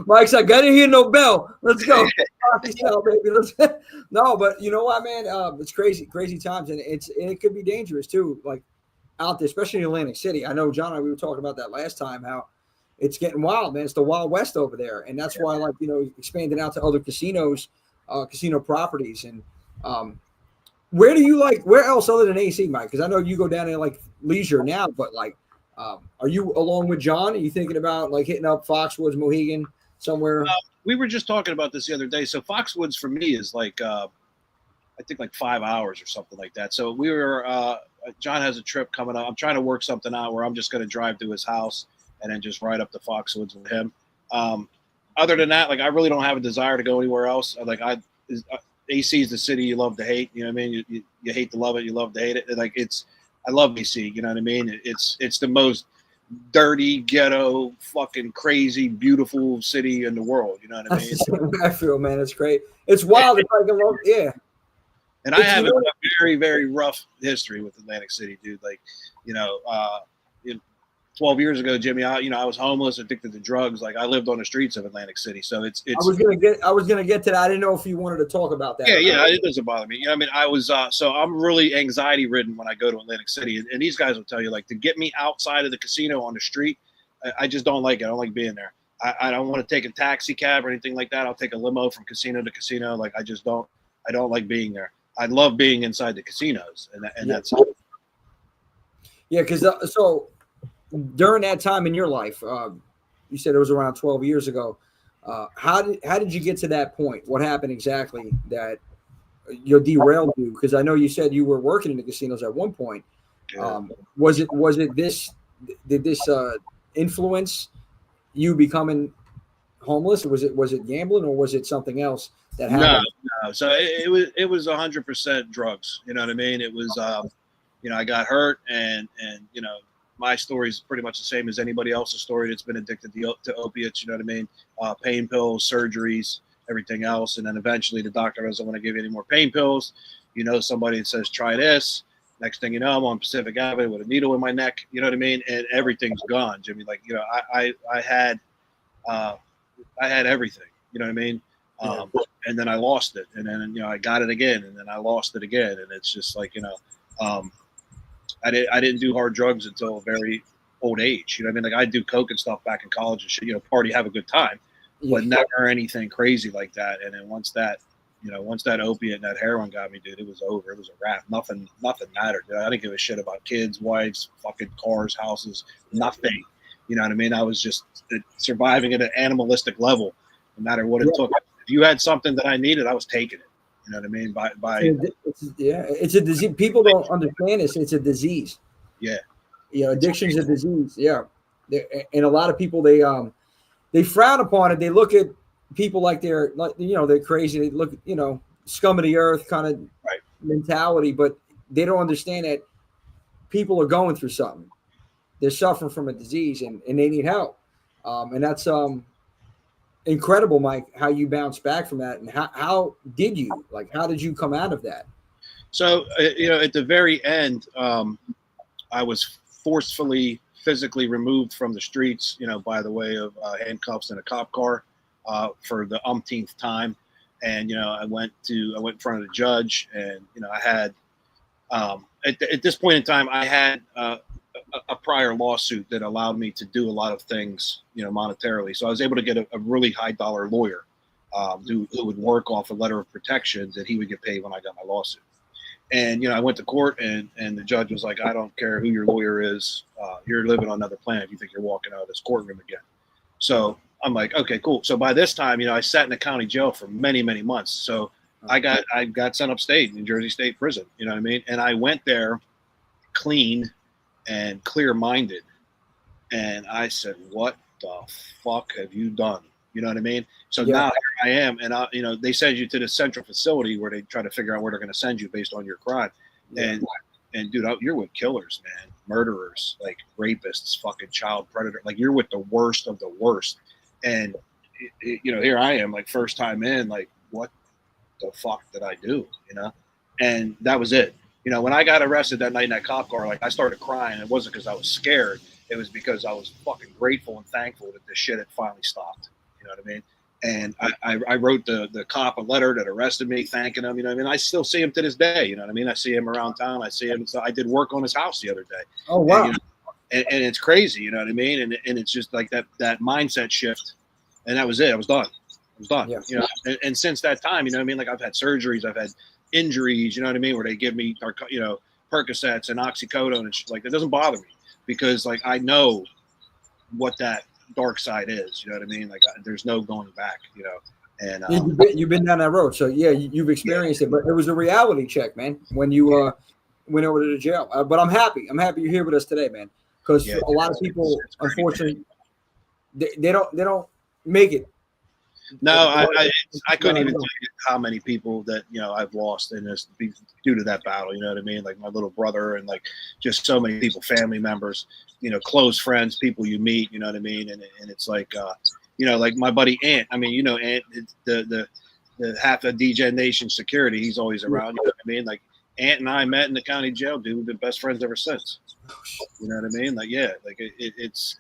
Speaker 1: Mike's like, I didn't hear no bell. Let's go. Baby. No, but you know what, man? It's crazy times, and it could be dangerous too. Like out there, especially in Atlantic City. I know John and I, we were talking about that last time. How it's getting wild, man. It's the Wild West over there, and that's why, like expanding out to other casinos, casino properties, and where do you like? Where else other than AC, Mike? Because I know you go down there like leisure now, but like. Are you along with John? Are you thinking about like hitting up Foxwoods, Mohegan, somewhere?
Speaker 2: We were just talking about this the other day. So Foxwoods for me is like I think like 5 hours or something like that. So we were John has a trip coming up. I'm trying to work something out where I'm just going to drive to his house and then just ride up to Foxwoods with him. Other than that, like I really don't have a desire to go anywhere else. AC is the city you love to hate. You know what I mean? You hate to love it, you love to hate it. Like I love AC. You know what I mean? It's the most dirty, ghetto, fucking crazy, beautiful city in the world. You know what I mean?
Speaker 1: I feel, man, it's great. It's wild. It's like yeah.
Speaker 2: And I have a very, very rough history with Atlantic City, dude. Like, 12 years ago, Jimmy, I was homeless, addicted to drugs. Like I lived on the streets of Atlantic City. So it's.
Speaker 1: I was gonna get to that. I didn't know if you wanted to talk about that.
Speaker 2: Yeah, it doesn't bother me. I mean, I was so I'm really anxiety ridden when I go to Atlantic City, and these guys will tell you like to get me outside of the casino on the street, I just don't like it. I don't like being there. I don't want to take a taxi cab or anything like that. I'll take a limo from casino to casino. Like I just don't. I don't like being there. I love being inside the casinos, and that's.
Speaker 1: Yeah, because so. During that time in your life, you said it was around 12 years ago. How did you get to that point? What happened exactly that you derailed you? Because I know you said you were working in the casinos at one point. Was it this? Did this influence you becoming homeless? Was it gambling, or was it something else that happened?
Speaker 2: No. So it was 100% drugs. You know what I mean? It was I got hurt and my story is pretty much the same as anybody else's story that's been addicted to opiates. You know what I mean? Pain pills, surgeries, everything else. And then eventually the doctor doesn't want to give you any more pain pills. Somebody that says, try this. Next thing you know, I'm on Pacific Avenue with a needle in my neck. You know what I mean? And everything's gone, Jimmy. Like, I had everything. You know what I mean? And then I lost it. And then, I got it again. And then I lost it again. And it's just like, I didn't do hard drugs until a very old age. You know what I mean? Like I do coke and stuff back in college and shit, party, have a good time, but never anything crazy like that. And then once that opiate and that heroin got me, dude, it was over. It was a wrap. Nothing mattered. I didn't give a shit about kids, wives, fucking cars, houses, nothing. You know what I mean? I was just surviving at an animalistic level, no matter what it took. If you had something that I needed, I was taking it. You know what I mean?
Speaker 1: It's a disease. People don't understand this. It's a disease.
Speaker 2: Yeah.
Speaker 1: Addiction's a disease. Yeah. And a lot of people, they frown upon it. They look at people like they're crazy. They look, scum of the earth kind of mentality, but they don't understand that people are going through something. They're suffering from a disease and they need help. And that's, incredible, Mike, how you bounced back from that, and how did you come out of that?
Speaker 2: So at the very end, I was forcefully physically removed from the streets, by the way of handcuffs in a cop car for the umpteenth time, and I went in front of the judge, and I had at this point in time I had a prior lawsuit that allowed me to do a lot of things, monetarily. So I was able to get a really high dollar lawyer who would work off a letter of protection that he would get paid when I got my lawsuit. And, I went to court and the judge was like, I don't care who your lawyer is. You're living on another planet. You think you're walking out of this courtroom again. So I'm like, okay, cool. So by this time, I sat in the county jail for many, many months. So I got sent upstate in Jersey State Prison, you know what I mean? And I went there clean and clear-minded, And I said, what the fuck have you done? You know what I mean? So
Speaker 1: Yeah.
Speaker 2: now here I am, and they send you to the central facility where they try to figure out where they're going to send you based on your crime.
Speaker 1: Yeah.
Speaker 2: And dude, you're with killers, man, murderers, like rapists, fucking child predator. Like you're with the worst of the worst. And here I am, like first time in, like what the fuck did I do? And that was it. When I got arrested that night in that cop car, like I started crying. It wasn't because I was scared. It was because I was fucking grateful and thankful that this shit had finally stopped. You know what I mean? And I wrote the cop a letter that arrested me, thanking him. You know what I mean? I still see him to this day. You know what I mean? I see him around town. I see him. So I did work on his house the other day.
Speaker 1: Oh, wow.
Speaker 2: And it's crazy. You know what I mean? And it's just like that mindset shift. And that was it. I was done.
Speaker 1: Yeah.
Speaker 2: And since that time, you know what I mean? Like I've had surgeries, I've had injuries, you know what I mean? Where they give me, Percocets and oxycodone and shit like that. Doesn't bother me because like I know what that dark side is. You know what I mean? Like there's no going back. And
Speaker 1: you've been down that road, so yeah, you've experienced it. But it was a reality check, man, when you went over to the jail. But I'm happy. I'm happy you're here with us today, man. Because a lot of people, unfortunately, they don't make it.
Speaker 2: No, I couldn't even tell you how many people that I've lost in this due to that battle. You know what I mean? Like my little brother and like just so many people, family members, close friends, people you meet. You know what I mean? And it's like like my buddy Ant. I mean, Ant, the half of DJ Nation security. He's always around. You know what I mean? Like Ant and I met in the county jail, dude. We've been best friends ever since. You know what I mean? Like like it's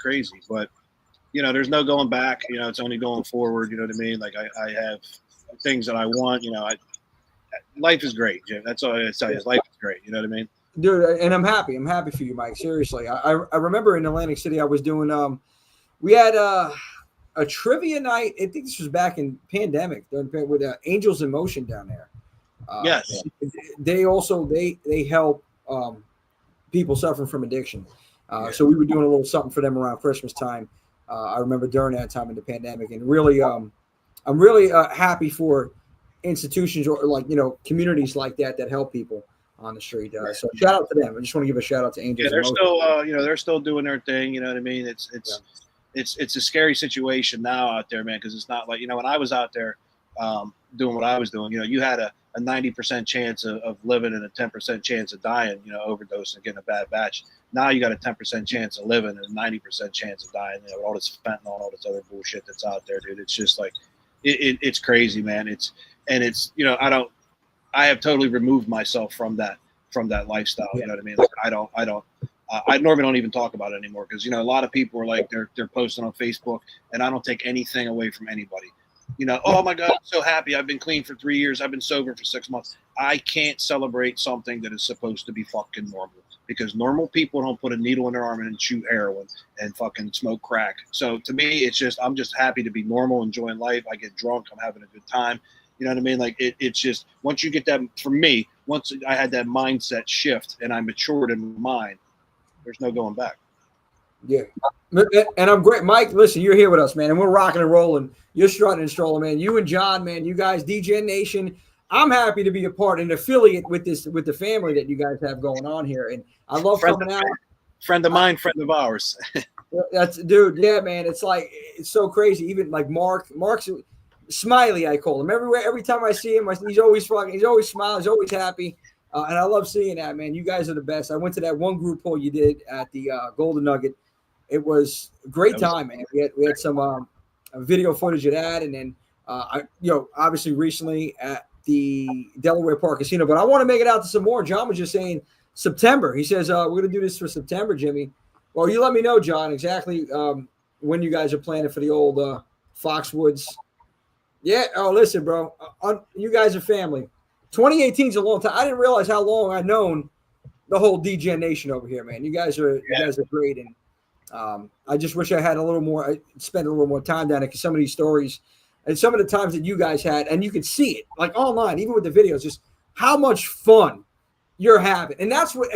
Speaker 2: crazy, but. There's no going back. It's only going forward. You know what I mean? Like I have things that I want. Life is great, Jim. That's all I gotta tell you. Life is great. You know what I mean?
Speaker 1: Dude, and I'm happy. I'm happy for you, Mike. Seriously. I remember in Atlantic City, I was doing, we had a trivia night. I think this was back in pandemic with Angels in Motion down there.
Speaker 2: Yes.
Speaker 1: They also, they help people suffering from addiction. So we were doing a little something for them around Christmas time. I remember during that time in the pandemic, and really, I'm really happy for institutions or communities like that help people on the street. So shout out to them. I just want to give a shout out to Angels.
Speaker 2: Yeah, they're still, they're still doing their thing. You know what I mean? It's a scary situation now out there, man, because it's not like when I was out there doing what I was doing. You had a 90% chance of living and a 10% chance of dying. Overdose and getting a bad batch. Now you got a 10% chance of living and a 90% chance of dying. All this fentanyl, all this other bullshit that's out there, dude. It's just like it's crazy, man. I have totally removed myself from that lifestyle. You know what I mean? Like I normally don't even talk about it anymore because a lot of people are like they're posting on Facebook, and I don't take anything away from anybody. Oh my God, I'm so happy. I've been clean for 3 years. I've been sober for 6 months. I can't celebrate something that is supposed to be fucking normal because normal people don't put a needle in their arm and shoot heroin and fucking smoke crack. So to me, I'm just happy to be normal, enjoying life. I get drunk. I'm having a good time. You know what I mean? Like it's just once you get that, for me, once I had that mindset shift and I matured in my mind, there's no going back.
Speaker 1: Yeah. And I'm great. Mike, listen, you're here with us, man, and we're rocking and rolling. You're strutting and strolling, man. You and John, man, you guys, DJ Nation. I'm happy to be a part, an affiliate with the family that you guys have going on here. And I love coming out.
Speaker 2: Friend of mine, friend of ours.
Speaker 1: That's dude. Yeah, man. It's like, it's so crazy. Even like Mark's Smiley, I call him everywhere. Every time I see him, he's always smiling. He's always happy. And I love seeing that, man. You guys are the best. I went to that one group poll you did at the Golden Nugget. It was a great time, man. We had some video footage of that, and then obviously recently at the Delaware Park Casino. But I want to make it out to some more. John was just saying September. He says we're going to do this for September, Jimmy. Well, you let me know, John, exactly when you guys are planning for the old Foxwoods. Yeah. Oh, listen, bro. You guys are family. 2018 is a long time. I didn't realize how long I've known the whole DJ Nation over here, man. You guys are great, and I just wish I had I spent a little more time down there because some of these stories and some of the times that you guys had, and you can see it like online, even with the videos, just how much fun you're having. And that's what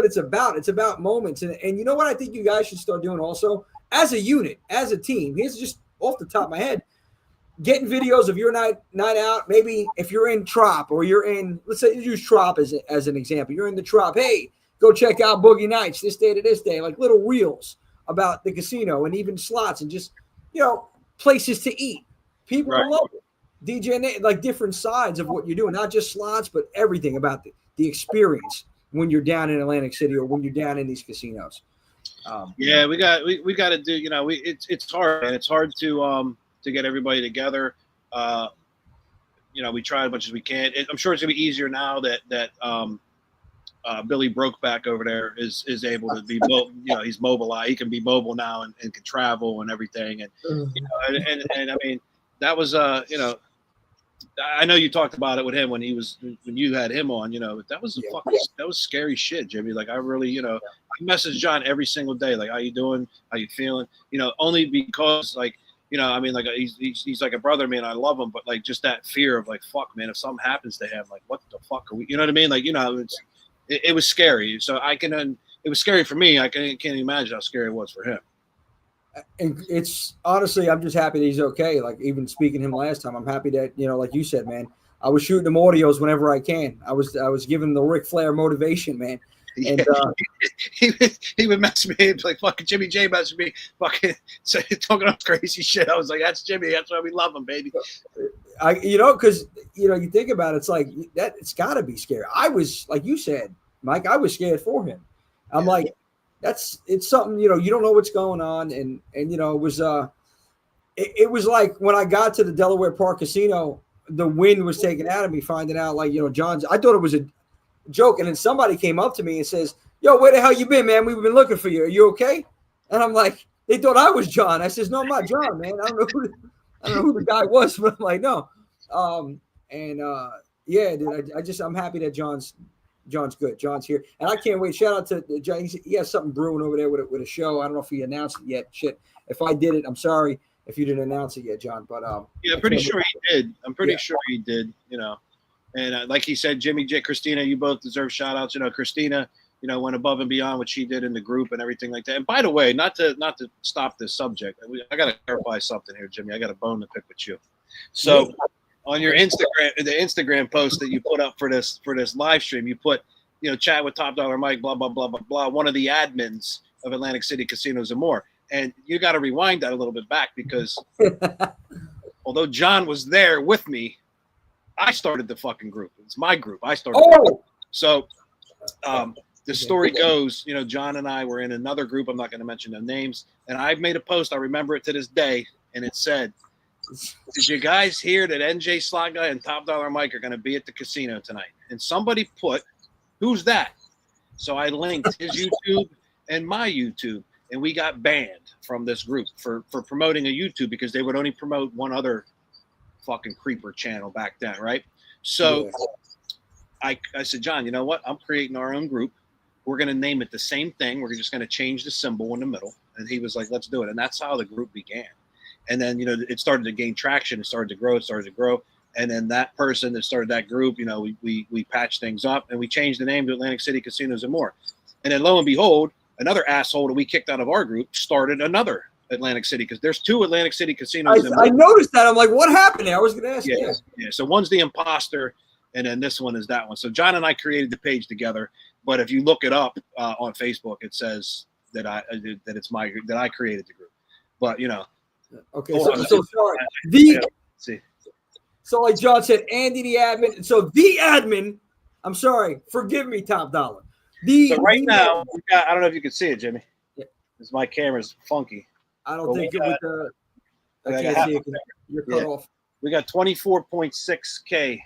Speaker 1: it's about. It's about moments. And you know what I think you guys should start doing also as a unit, as a team. Here's just off the top of my head, getting videos of your night out. Maybe if you're in Trop or you're in, let's say use Trop as an example. You're in the Trop. Hey, go check out Boogie Nights this day to this day, like little reels about the casino and even slots and just, places to eat. People
Speaker 2: Right.
Speaker 1: love it. DJ, like different sides of what you're doing, not just slots, but everything about the experience when you're down in Atlantic City or when you're down in these casinos.
Speaker 2: Yeah, we got to do. It's hard, man. It's hard to get everybody together. We try as much as we can. I'm sure it's gonna be easier now that Billy Brokeback over there is able to be, he's mobile. He can be mobile now and can travel and everything. And and I mean, that was I know you talked about it with him when you had him on. That was that was scary shit, Jimmy. Like I really, I message John every single day, like how you doing, how you feeling. Only because he's like a brother to me and I love him, but like just that fear of like, fuck, man, if something happens to him, like what the fuck are we? You know what I mean? Like it was scary. So it was scary for me. I can't imagine how scary it was for him.
Speaker 1: And it's honestly, I'm just happy that he's okay. Like even speaking to him last time, I'm happy that, like you said, man, I was shooting him audios whenever I can. I was giving him the Ric Flair motivation, man. And
Speaker 2: he would mess me like fucking Jimmy J messaged me fucking talking up crazy shit. I was like, that's Jimmy. That's why we love him, baby.
Speaker 1: Because you think about it, it's like that. It's got to be scary. I was, like you said, Mike, I was scared for him. I'm like, it's something, you don't know what's going on. And it was like when I got to the Delaware Park Casino, the wind was taken out of me, finding out like, John's, I thought it was a joke. And then somebody came up to me and says, yo, where the hell you been, man? We've been looking for you. Are you okay? And I'm like, they thought I was John. I says, no, I'm not John, man. I don't know who the guy was, but I'm like, no. Yeah, dude, I'm happy that John's good. John's here. And I can't wait. Shout out to John. He has something brewing over there with a show. I don't know if he announced it yet. Shit. If I did it, I'm sorry if you didn't announce it yet, John. But
Speaker 2: yeah, I'm pretty sure he did. Sure he did, And like he said, Jimmy J, Christina, you both deserve shout outs. Christina, went above and beyond what she did in the group and everything like that. And by the way, not to stop this subject, I got to clarify something here, Jimmy. I got a bone to pick with you. So on your Instagram, the Instagram post that you put up for this live stream, you put, chat with Top Dollar Mike, blah, blah, blah, blah, blah, one of the admins of Atlantic City Casinos and More. And you got to rewind that a little bit back because although John was there with me, I started the fucking group. It's my group. I started.
Speaker 1: Oh,
Speaker 2: so the story goes, John and I were in another group. I'm not going to mention their names. And I made a post. I remember it to this day. And it said, did you guys hear that NJ Slot Guy and Top Dollar Mike are going to be at the casino tonight? And somebody put, who's that? So I linked his YouTube and my YouTube. And we got banned from this group for promoting a YouTube because they would only promote one other fucking creeper channel back then, right? So I said, John, you know what? I'm creating our own group. We're going to name it the same thing. We're just going to change the symbol in the middle. And he was like, let's do it. And that's how the group began. And then, it started to gain traction. It started to grow. And then that person that started that group, we patched things up and we changed the name to Atlantic City Casinos and More. And then lo and behold, another asshole that we kicked out of our group started another Atlantic City because there's two Atlantic City casinos.
Speaker 1: I noticed that. I'm like, what happened there? I was going to ask you.
Speaker 2: Yeah. So one's the imposter, and then this one is that one. So John and I created the page together. But if you look it up on Facebook, it says that it's my group, that I created the group. But
Speaker 1: okay. So sorry. So like John said, Andy the admin. So the admin. I'm sorry. Forgive me, Top Dollar.
Speaker 2: Now, I don't know if you can see it, Jimmy.
Speaker 1: Yeah.
Speaker 2: Because my camera's funky.
Speaker 1: I don't think it with the. I can't see it. You're cut off.
Speaker 2: We got 24.6K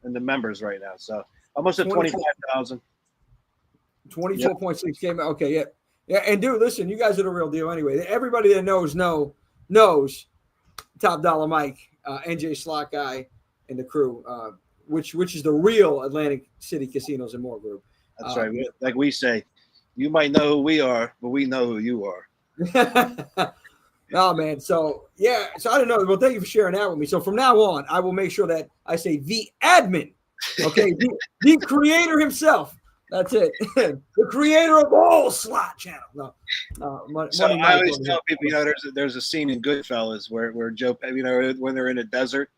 Speaker 2: in the members right now, so almost at 25,000.
Speaker 1: 24.6K. Okay, yeah. And dude, listen, you guys are the real deal anyway. Everybody that knows Top Dollar Mike, NJ Slot Guy, and the crew, which is the real Atlantic City Casinos and More group.
Speaker 2: That's right. Like we say, you might know who we are, but we know who you are.
Speaker 1: No, man. So, yeah. So, I don't know. Well, thank you for sharing that with me. So, from now on, I will make sure that I say the admin. Okay. the creator himself. That's it. The creator of all slot channel. No.
Speaker 2: So, I always tell people, there's a scene in Goodfellas where Joe, when they're in a desert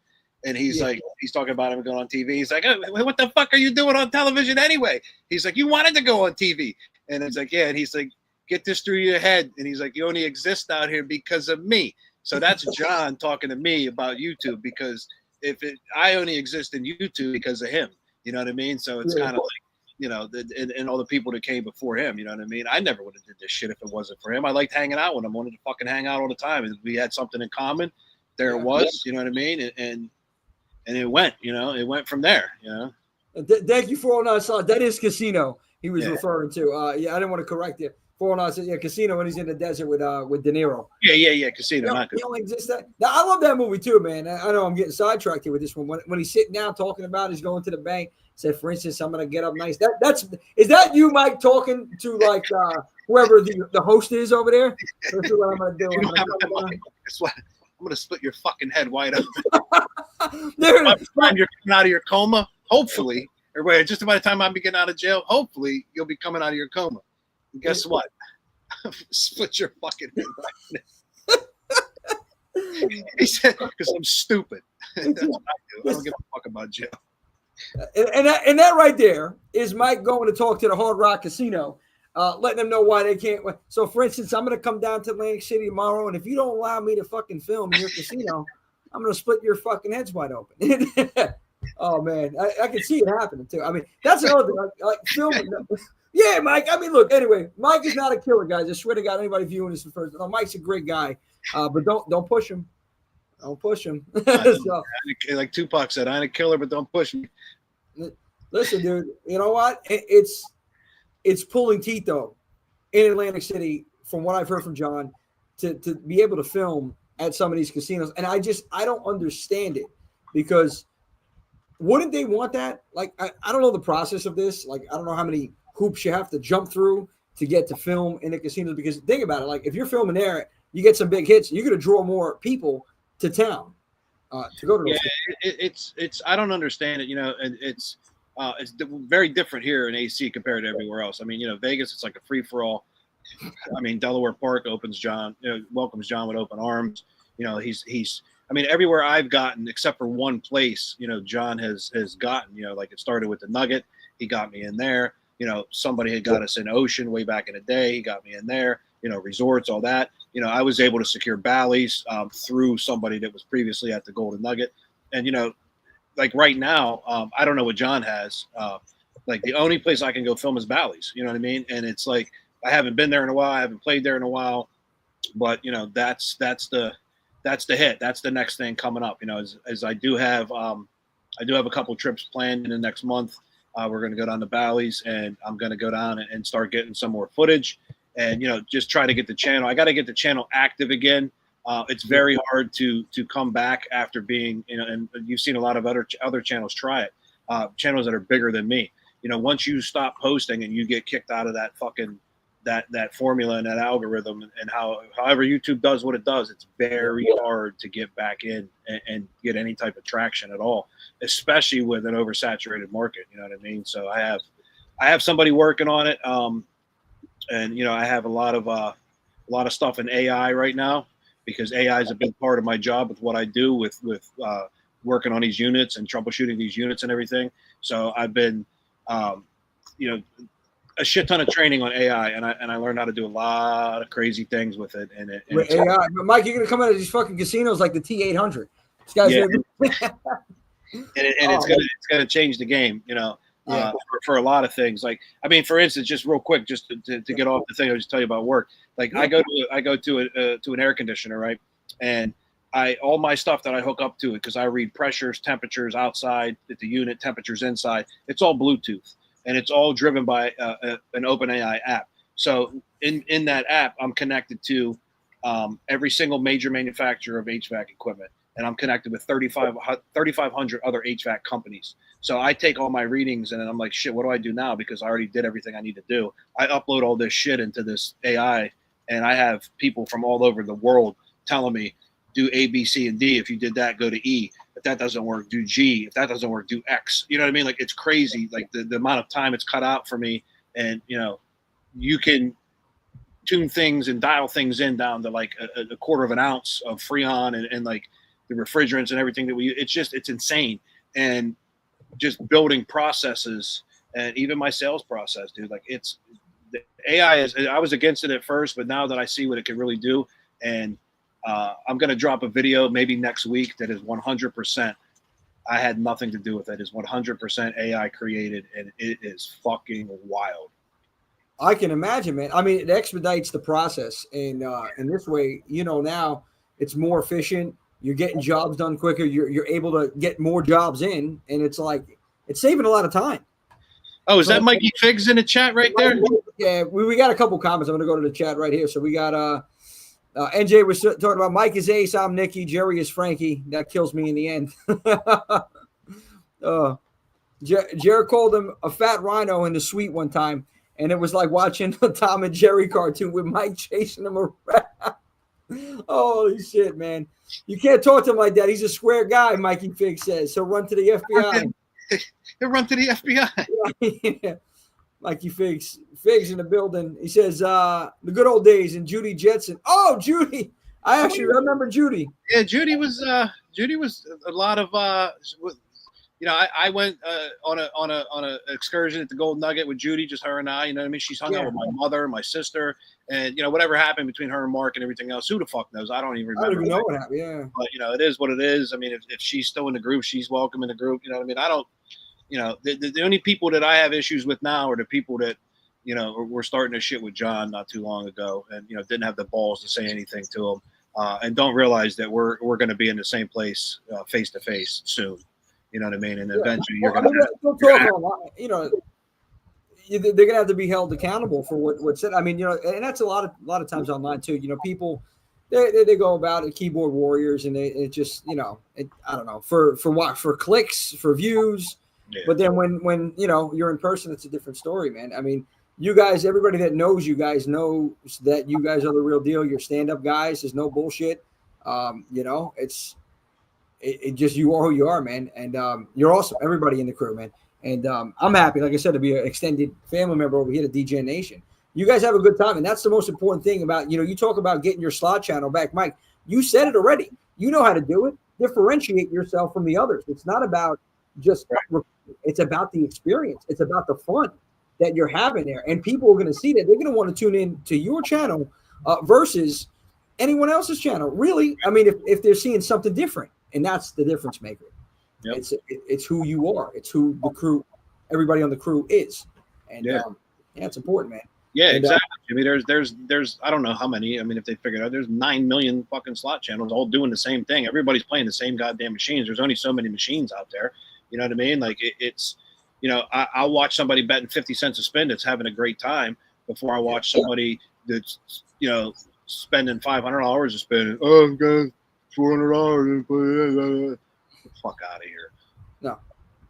Speaker 2: And he's like, he's talking about him going on TV. He's like, oh, what the fuck are you doing on television anyway? He's like, you wanted to go on TV. And it's like, yeah. And he's like, get this through your head. And he's like, you only exist out here because of me. So that's John talking to me about YouTube, because I only exist in YouTube because of him. You know what I mean? So it's kind of like, you know, and all the people that came before him. You know what I mean? I never would have did this shit if it wasn't for him. I liked hanging out with him. I wanted to fucking hang out all the time. And we had something in common. There it was. You know what I mean? And it went, you know, it went from there, you know.
Speaker 1: Thank you for all that. That is Casino he was referring to. Yeah, I didn't want to correct you. 409 said, Casino when he's in the desert with De Niro.
Speaker 2: Yeah, Casino.
Speaker 1: You know, he only exists that. Now, I love that movie too, man. I know I'm getting sidetracked here with this one. When he's sitting down talking about he's going to the bank, said, for instance, I'm gonna get up nice. Is that you, Mike, talking to like whoever the host is over there? That's what I'm gonna do.
Speaker 2: That's what I'm gonna split your fucking head wide open.
Speaker 1: By
Speaker 2: the time you're coming out of your coma, hopefully, or just by the time I'm getting out of jail, hopefully you'll be coming out of your coma. And guess what? Split your fucking head. He said, because I'm stupid. That's what I do. I don't give a fuck about jail.
Speaker 1: And that right there is Mike going to talk to the Hard Rock Casino, letting them know why they can't. So, for instance, I'm going to come down to Atlantic City tomorrow, and if you don't allow me to fucking film in your casino, I'm going to split your fucking heads wide open. Oh, man. I can see it happening, too. I mean, that's another thing. Like filming. Yeah, Mike. I mean, look, anyway, Mike is not a killer, guys. I swear to God, anybody viewing this first. No, Mike's a great guy, but don't push him. Don't push him. So,
Speaker 2: like Tupac said, I ain't a killer, but don't push me.
Speaker 1: Listen, dude, you know what? It's pulling teeth, though, in Atlantic City, from what I've heard from John, to be able to film at some of these casinos. And I don't understand it, because wouldn't they want that? Like, I don't know the process of this. Like, I don't know how many hoops you have to jump through to get to film in the casinos, because think about it. Like, if you're filming there, you get some big hits, you're going to draw more people to town to go to those.
Speaker 2: It's I don't understand it, you know, and it's very different here in AC compared to everywhere else. I mean, you know, Vegas, it's like a free for all. I mean, Delaware Park welcomes John with open arms. You know, he's I mean, everywhere I've gotten except for one place, you know, John has gotten, you know, like it started with the Nugget. He got me in there. You know, somebody had got us in Ocean way back in the day. He got me in there. You know, resorts, all that. You know, I was able to secure Bally's through somebody that was previously at the Golden Nugget. And, you know, like right now, I don't know what John has. Like the only place I can go film is Bally's. You know what I mean? And it's like, I haven't been there in a while. I haven't played there in a while. But, you know, that's the hit. That's the next thing coming up. You know, as I do have a couple trips planned in the next month. We're going to go down to Bally's, and I'm going to go down and start getting some more footage. And, you know, just try to get the channel. I got to get the channel active again. It's very hard to come back after being, you know, and you've seen a lot of other channels try it, channels that are bigger than me. You know, once you stop posting and you get kicked out of that fucking that formula and that algorithm, and however YouTube does what it does, it's very hard to get back in and get any type of traction at all, especially with an oversaturated market. You know what I mean? So I have somebody working on it. And, you know, I have a lot of stuff in AI right now, because AI is a big part of my job with what I do with working on these units and troubleshooting these units and everything. So I've been, you know, a shit ton of training on AI, and I learned how to do a lot of crazy things with it. And
Speaker 1: with AI, but Mike, you're gonna come out of these fucking casinos like the T800. This guy's
Speaker 2: it's gonna change the game, you know. For a lot of things. Like, I mean, for instance, just real quick, just to get off the thing I was just tell you about work. Like, I go to an air conditioner, right? And all my stuff that I hook up to it, because I read pressures, temperatures outside at the unit, temperatures inside. It's all Bluetooth, and it's all driven by an OpenAI app. So in that app, I'm connected to every single major manufacturer of HVAC equipment, and I'm connected with 3,500 other HVAC companies. So I take all my readings, and then I'm like, shit, what do I do now? Because I already did everything I need to do. I upload all this shit into this AI, and I have people from all over the world telling me, do A, B, C, and D. If you did that, go to E. If that doesn't work, do G. If that doesn't work, do X. You know what I mean? Like, it's crazy, like the amount of time it's cut out for me. And, you know, you can tune things and dial things in down to like a quarter of an ounce of Freon, and like the refrigerants and everything that it's insane. And just building processes and even my sales process, dude, like the AI I was against it at first, but now that I see what it can really do, and I'm going to drop a video maybe next week that is 100%. I had nothing to do with it. It's 100% AI created, and it is fucking wild.
Speaker 1: I can imagine, man. I mean, it expedites the process, and this way, now it's more efficient. You're getting jobs done quicker. You're able to get more jobs in, and it's like it's saving a lot of time.
Speaker 2: Oh, is that Mikey Figs in the chat right there?
Speaker 1: Yeah, we got a couple comments. I'm going to go to the chat right here. So we got NJ was talking about Mike is Ace, I'm Nikki, Jerry is Frankie. That kills me in the end. Jerry called him a fat rhino in the suite one time, and it was like watching a Tom and Jerry cartoon with Mike chasing him around. Holy shit, man. You can't talk to him like that. He's a square guy, Mikey Fig says. So run to the FBI.
Speaker 2: He'll run to the FBI.
Speaker 1: Yeah. Mikey Figs in the building. He says, the good old days and Judy Jetson. Oh, Judy. I actually remember Judy.
Speaker 2: Yeah, Judy was a lot of I went on a excursion at the Gold Nugget with Judy, just her and I. You know what I mean? She's hung out with my mother, my sister, and whatever happened between her and Mark and everything else. Who the fuck knows? I don't even remember.
Speaker 1: I don't even know what happened. Yeah,
Speaker 2: but it is what it is. I mean, if she's still in the group, she's welcome in the group. You know what I mean? I don't. The only people that I have issues with now are the people that were starting to shit with John not too long ago, and didn't have the balls to say anything to him, and don't realize that we're going to be in the same place face to face soon. You know what I mean? And eventually you're going to
Speaker 1: talk online. They're going to have to be held accountable for what's said. I mean, and that's a lot of times online too. People they go about it, keyboard warriors, and it just I don't know for what, for clicks, for views. Yeah. But then when you're in person, it's a different story, man. I mean, you guys, everybody that knows you guys knows that you guys are the real deal. You're stand-up guys. There's no bullshit. It's just you are who you are, man. And you're awesome. Everybody in the crew, man. And I'm happy, like I said, to be an extended family member over here at DJ Nation. You guys have a good time, and that's the most important thing about you talk about getting your slot channel back, Mike. You said it already. You know how to do it. Differentiate yourself from the others. It's not about just it's about the experience. It's about the fun that you're having there, and people are going to see that. They're going to want to tune in to your channel versus anyone else's channel. Really, I mean, if they're seeing something different, and that's the difference maker. Yep. It's who you are. It's who the crew, everybody on the crew is, and it's important, man.
Speaker 2: Yeah, and, exactly. I mean, there's I don't know how many. I mean, if they figured out, there's 9 million fucking slot channels all doing the same thing. Everybody's playing the same goddamn machines. There's only so many machines out there. You know what I mean? Like it's, I'll watch somebody betting 50 cents a spin that's having a great time before I watch somebody that's, spending $500 to spin. Oh, I'm going $400. Fuck out of here.
Speaker 1: No.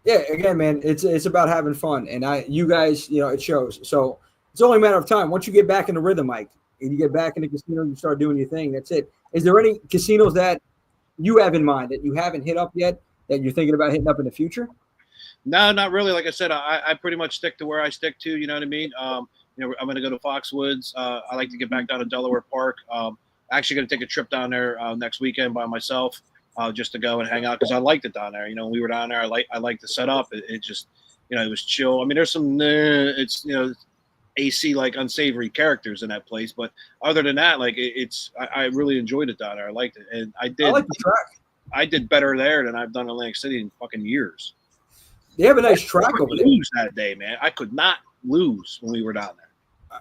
Speaker 1: Yeah, again, man, it's about having fun. And you guys, it shows. So it's only a matter of time. Once you get back in the rhythm, Mike, and you get back in the casino, you start doing your thing. That's it. Is there any casinos that you have in mind that you haven't hit up yet, that you're thinking about hitting up in the future?
Speaker 2: No, not really. Like I said, I pretty much stick to where I stick to. You know what I mean? I'm going to go to Foxwoods. I like to get back down to Delaware Park. Actually going to take a trip down there next weekend by myself, just to go and hang out because I liked it down there. When we were down there, I liked the setup. It just, it was chill. I mean, there's some, it's AC like unsavory characters in that place, but other than that, like I really enjoyed it down there. I liked it, and I like the track. I did better there than I've done in Atlantic City in fucking years.
Speaker 1: They have a nice track over there.
Speaker 2: Lose that day, man. I could not lose when we were down there.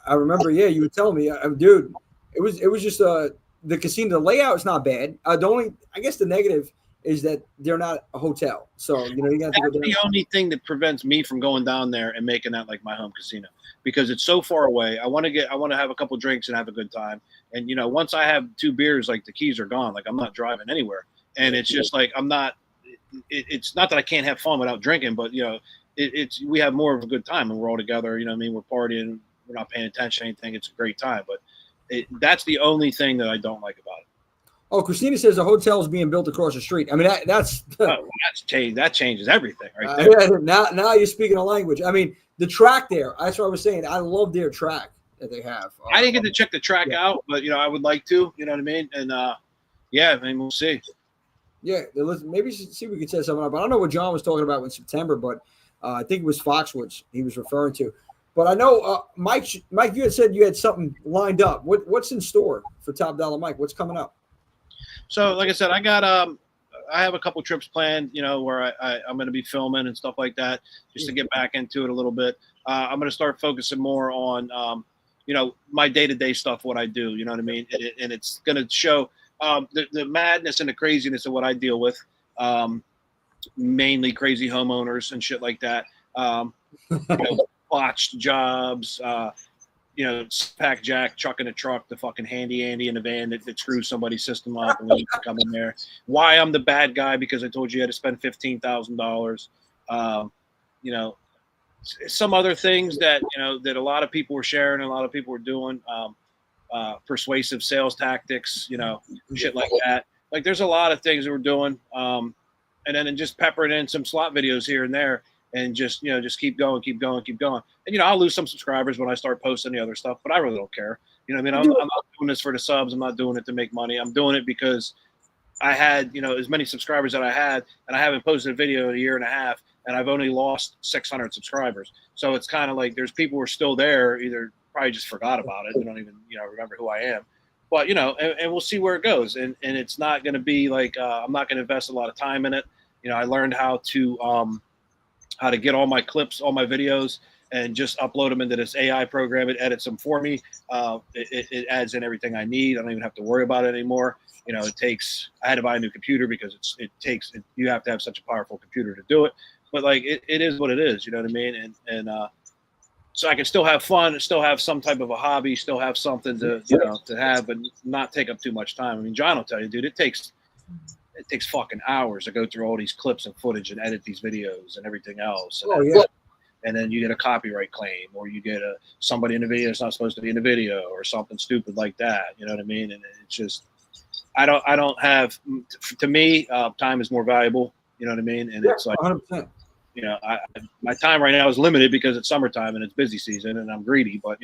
Speaker 1: I remember, you would tell me, dude. It was just the casino. The layout is not bad. I guess the negative is that they're not a hotel. So you got to go down.
Speaker 2: That's the only thing that prevents me from going down there and making that like my home casino because it's so far away. I want to have a couple drinks and have a good time. And once I have 2 beers, like the keys are gone. Like I'm not driving anywhere. And it's just like I'm not. It's not that I can't have fun without drinking, but we have more of a good time and we're all together. You know what I mean? We're partying. We're not paying attention to anything. It's a great time. But that's the only thing that I don't like about it.
Speaker 1: Oh, Christina says a hotel is being built across the street. I mean, that's
Speaker 2: changed. That changes everything, right there.
Speaker 1: Now you're speaking a language. I mean, the track there. That's what I was saying. I love their track that they have.
Speaker 2: I didn't get to check the track out, but I would like to. You know what I mean? And I mean, we'll see.
Speaker 1: Yeah, maybe see if we can set something up. I don't know what John was talking about in September, but I think it was Foxwoods he was referring to. But I know Mike, you had said you had something lined up. What's in store for Top Dollar Mike? What's coming up?
Speaker 2: So, like I said, I have a couple trips planned, where I'm going to be filming and stuff like that, just to get back into it a little bit. I'm going to start focusing more on, my day-to-day stuff, what I do, you know what I mean? And it's going to show the madness and the craziness of what I deal with, mainly crazy homeowners and shit like that. Botched jobs, pack jack, trucking a truck, the fucking handy Andy in a van that screws somebody's system up and we come in there. Why I'm the bad guy because I told you had to spend $15,000. Some other things that that a lot of people were sharing and a lot of people were doing. Persuasive sales tactics, shit like that. Like there's a lot of things that we're doing, and then just peppering in some slot videos here and there. And just keep going. And I'll lose some subscribers when I start posting the other stuff, but I really don't care. You know what I mean? I'm not doing this for the subs. I'm not doing it to make money. I'm doing it because I had as many subscribers that I had, and I haven't posted a video in a year and a half, and I've only lost 600 subscribers. So it's kind of like there's people who are still there, either probably just forgot about it, they don't even remember who I am. But and we'll see where it goes. And it's not going to be like I'm not going to invest a lot of time in it. I learned how to get all my clips, all my videos, and just upload them into this AI program. It edits them for me. It adds in everything I need. I don't even have to worry about it anymore. I had to buy a new computer because you have to have such a powerful computer to do it. But like, it is what it is, you know what I mean? And so I can still have fun, still have some type of a hobby, still have something to have, but not take up too much time. I mean, John will tell you, dude, it takes fucking hours to go through all these clips and footage and edit these videos and everything else. And then you get a copyright claim, or you get somebody in the video that's not supposed to be in the video, or something stupid like that. You know what I mean? And it's just, I don't have, to me, time is more valuable. You know what I mean? And it's like,
Speaker 1: 100%.
Speaker 2: My time right now is limited because it's summertime and it's busy season and I'm greedy, but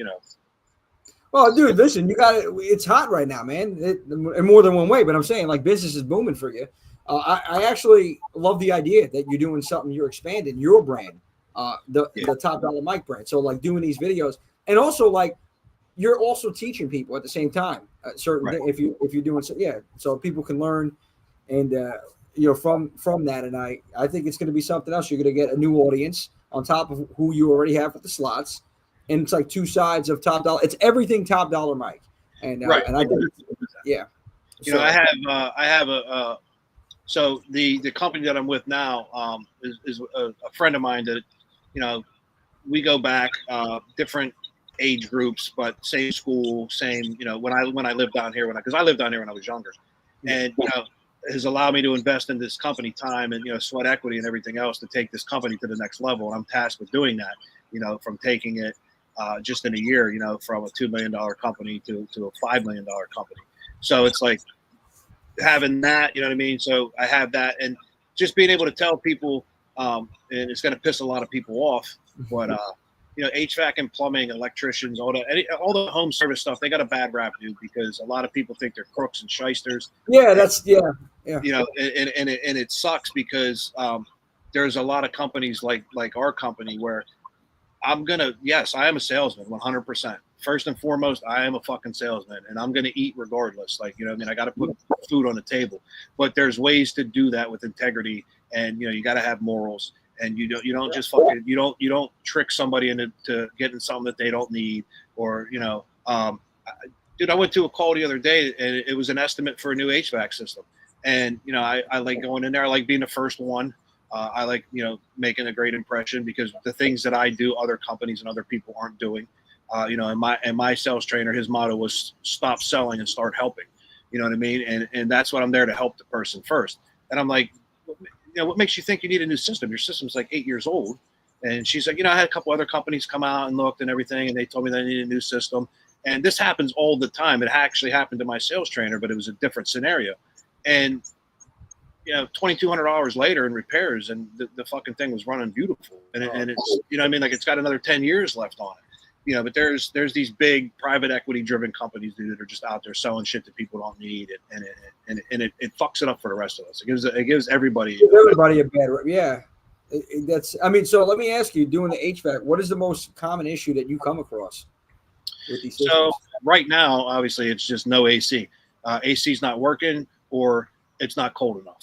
Speaker 1: Well, dude, listen, you got it. It's hot right now, man, in more than one way. But I'm saying, like, business is booming for you. I actually love the idea that you're doing something. You're expanding your brand, the Top Dollar Mike brand. So, like, doing these videos, and also, like, you're also teaching people at the same time. Certain thing, if you're doing so, so people can learn, and from that. And I think it's going to be something else. You're going to get a new audience on top of who you already have with the slots. And it's like two sides of Top Dollar. It's everything Top Dollar Mike. And and I think
Speaker 2: I have so the company that I'm with now is a friend of mine that we go back different age groups, but same school, same when I lived down here because I lived down here when I was younger, and has allowed me to invest in this company time and sweat equity and everything else to take this company to the next level. And I'm tasked with doing that, from taking it just in a year, from a $2 million company to a $5 million company. So it's like having that, you know what I mean? So I have that, and just being able to tell people, and it's going to piss a lot of people off, but HVAC and plumbing, electricians, all the home service stuff, they got a bad rap, dude, because a lot of people think they're crooks and shysters.
Speaker 1: Yeah, that's
Speaker 2: and it sucks because there's a lot of companies like our company where I am a salesman, 100%. First and foremost, I am a fucking salesman, and I'm going to eat regardless. Like, I got to put food on the table, but there's ways to do that with integrity, and you got to have morals, and you don't just fucking you don't trick somebody into getting something that they don't need, or dude, I went to a call the other day, and it was an estimate for a new HVAC system, and I like going in there, I like being the first one. I like, making a great impression because the things that I do, other companies and other people aren't doing. And my sales trainer, his motto was stop selling and start helping. You know what I mean? And that's what I'm there to help the person first. And I'm like, what makes you think you need a new system? Your system's like 8 years old. And she's like, I had a couple other companies come out and looked and everything, and they told me that I needed a new system. And this happens all the time. It actually happened to my sales trainer, but it was a different scenario. And $2,200 later in repairs, and the fucking thing was running beautiful. And it's, like it's got another 10 years left on it. but there's these big private equity driven companies, dude, that are just out there selling shit that people don't need, and it fucks it up for the rest of us. It gives everybody
Speaker 1: a bad rep. Yeah. So let me ask you, doing the HVAC, what is the most common issue that you come across with these systems?
Speaker 2: So right now, obviously, it's just no AC. AC's not working, or it's not cold enough.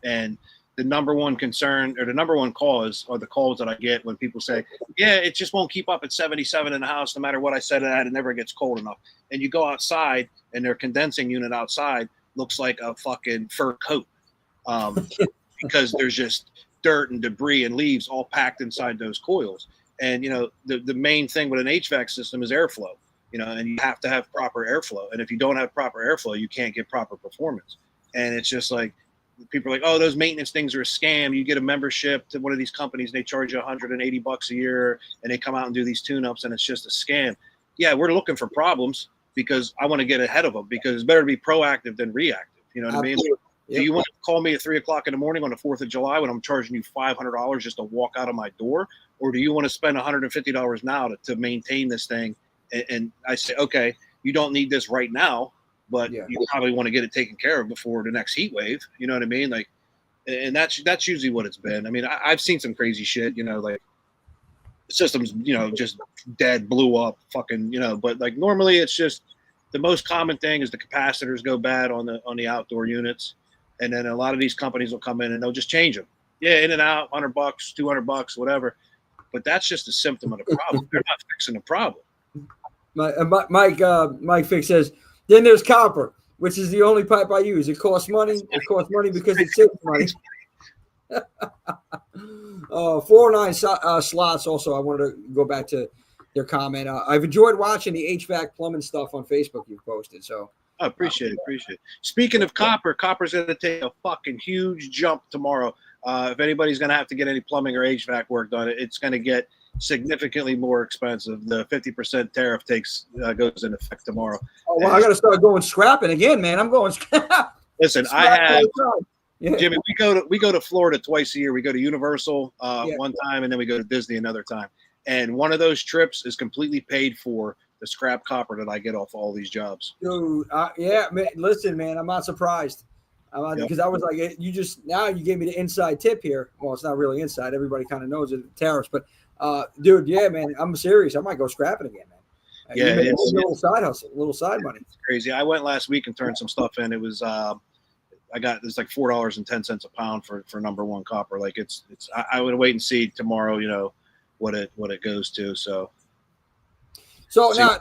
Speaker 2: And the number one concern, or the number one cause, are the calls that I get when people say, yeah, it just won't keep up at 77 in the house no matter what I set it at. It never gets cold enough. And you go outside, and their condensing unit outside looks like a fucking fur coat, because there's just dirt and debris and leaves all packed inside those coils. And, the main thing with an HVAC system is airflow, and you have to have proper airflow. And if you don't have proper airflow, you can't get proper performance. And it's just like, people are like, oh, those maintenance things are a scam. You get a membership to one of these companies, and they charge you $180 a year, and they come out and do these tune-ups, and it's just a scam. Yeah, we're looking for problems because I want to get ahead of them, because it's better to be proactive than reactive. You know what I mean? Do you want to call me at 3 o'clock in the morning on the 4th of July when I'm charging you $500 just to walk out of my door? Or do you want to spend $150 now to maintain this thing? And I say, okay, you don't need this right now, but you probably want to get it taken care of before the next heat wave. You know what I mean? Like, and that's usually what it's been. I mean, I've seen some crazy shit, like systems, just dead, blew up, fucking, but like normally it's just the most common thing is the capacitors go bad on the outdoor units. And then a lot of these companies will come in and they'll just change them. Yeah, in and out, $100, $200, whatever. But that's just a symptom of the problem. They're not fixing the problem.
Speaker 1: Mike Fick says, then there's copper, which is the only pipe I use. It costs money. It costs money because it saves money. 409 slots. Also, I wanted to go back to their comment. I've enjoyed watching the HVAC plumbing stuff on Facebook you've posted. So
Speaker 2: I appreciate it. Speaking of copper's going to take a fucking huge jump tomorrow. If anybody's going to have to get any plumbing or HVAC work done, it's going to get significantly more expensive. The 50% tariff goes into effect tomorrow.
Speaker 1: Oh, well, I got to start going scrapping again, man. I'm going.
Speaker 2: Listen, Jimmy, we go to Florida twice a year. We go to Universal one time, and then we go to Disney another time. And one of those trips is completely paid for the scrap copper that I get off all these jobs.
Speaker 1: Dude, man. Listen, man, I'm not surprised. Because I was like, you gave me the inside tip here. Well, it's not really inside. Everybody kind of knows it, tariffs. But, dude, yeah, man, I'm serious. I might go scrapping again, man. It's a little side hustle, a little side money.
Speaker 2: It's crazy. I went last week and turned some stuff in. It was it's like $4.10 a pound for number one copper. Like I would wait and see tomorrow, what it goes to. So
Speaker 1: now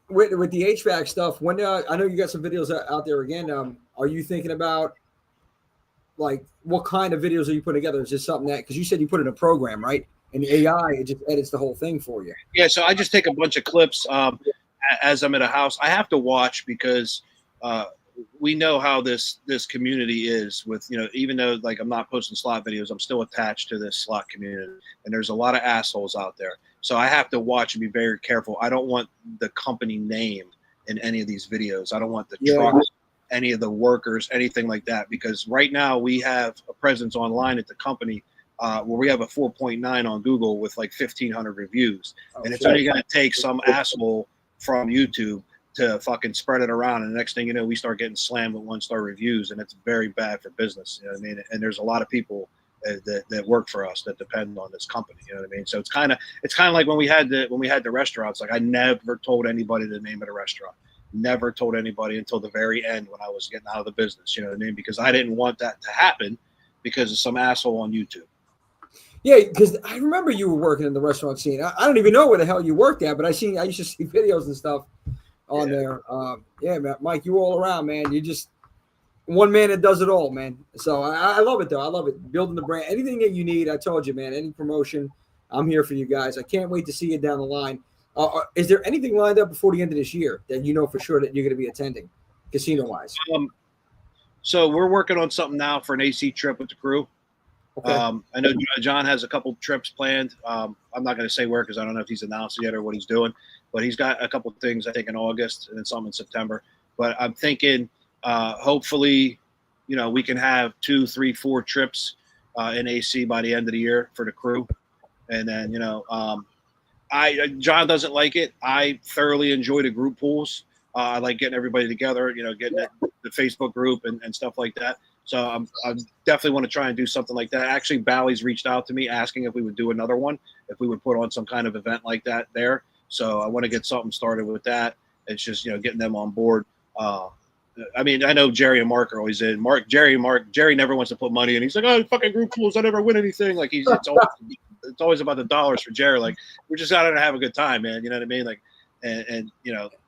Speaker 1: with the HVAC stuff, when I know you got some videos out there again. Are you thinking about like what kind of videos are you putting together? Is this something that, because you said you put in a program, right? And the AI, it just edits the whole thing for you.
Speaker 2: Yeah, so I just take a bunch of clips as I'm at a house. I have to watch because we know how this community is with, even though like I'm not posting slot videos, I'm still attached to this slot community. And there's a lot of assholes out there. So I have to watch and be very careful. I don't want the company name in any of these videos. I don't want the trucks, any of the workers, anything like that. Because right now we have a presence online at the company where we have a 4.9 on Google with like 1,500 reviews. And it's only going to take some asshole from YouTube to fucking spread it around. And the next thing you know, we start getting slammed with 1-star reviews, and it's very bad for business. You know what I mean? And there's a lot of people that work for us that depend on this company. You know what I mean? So it's kind of like when we had the restaurants. Like I never told anybody the name of the restaurant. Never told anybody until the very end when I was getting out of the business. You know what I mean? Because I didn't want that to happen because of some asshole on YouTube.
Speaker 1: Yeah, because I remember you were working in the restaurant scene. I don't even know where the hell you worked at, but I used to see videos and stuff on there. Man, Mike, you all around, man. You just one man that does it all, man. So I love it, though. I love it. Building the brand. Anything that you need, I told you, man. Any promotion, I'm here for you guys. I can't wait to see you down the line. Is there anything lined up before the end of this year that you know for sure that you're going to be attending, casino-wise?
Speaker 2: So we're working on something now for an AC trip with the crew. Okay. I know John has a couple trips planned. I'm not going to say where because I don't know if he's announced yet or what he's doing, but he's got a couple of things, I think, in August and then some in September. But I'm thinking hopefully, we can have 2, 3, 4 trips in AC by the end of the year for the crew. And then, John doesn't like it. I thoroughly enjoy the group pools. I like getting everybody together, getting the Facebook group and stuff like that. So I definitely want to try and do something like that. Actually, Bally's reached out to me asking if we would do another one, if we would put on some kind of event like that there. So I want to get something started with that. It's just, getting them on board. I mean, I know Jerry and Mark are always in. Jerry never wants to put money in. He's like, oh, fucking group pools, I never win anything. Like it's always about the dollars for Jerry. Like, we're just out there to have a good time, man. You know what I mean? Like, and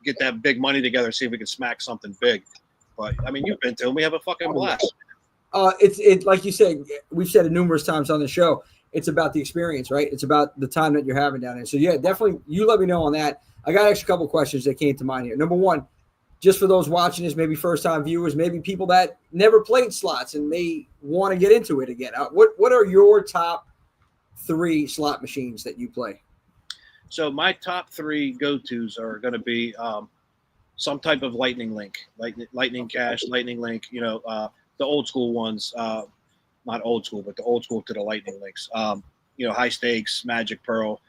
Speaker 2: get that big money together, see if we can smack something big. But I mean, you've been to them. We have a fucking blast.
Speaker 1: It's like you said, we've said it numerous times on the show. It's about the experience, right? It's about the time that you're having down there. So yeah, definitely, you let me know on that. I got actually a couple questions that came to mind here. Number one, just for those watching this, maybe first-time viewers, maybe people that never played slots and may want to get into it again. What are your top 3 slot machines that you play?
Speaker 2: So my top 3 go-tos are going to be some type of Lightning Link, Lightning Cash, Lightning Link. The old school ones, not old school, but the old school to the Lightning Links. High Stakes, Magic Pearl.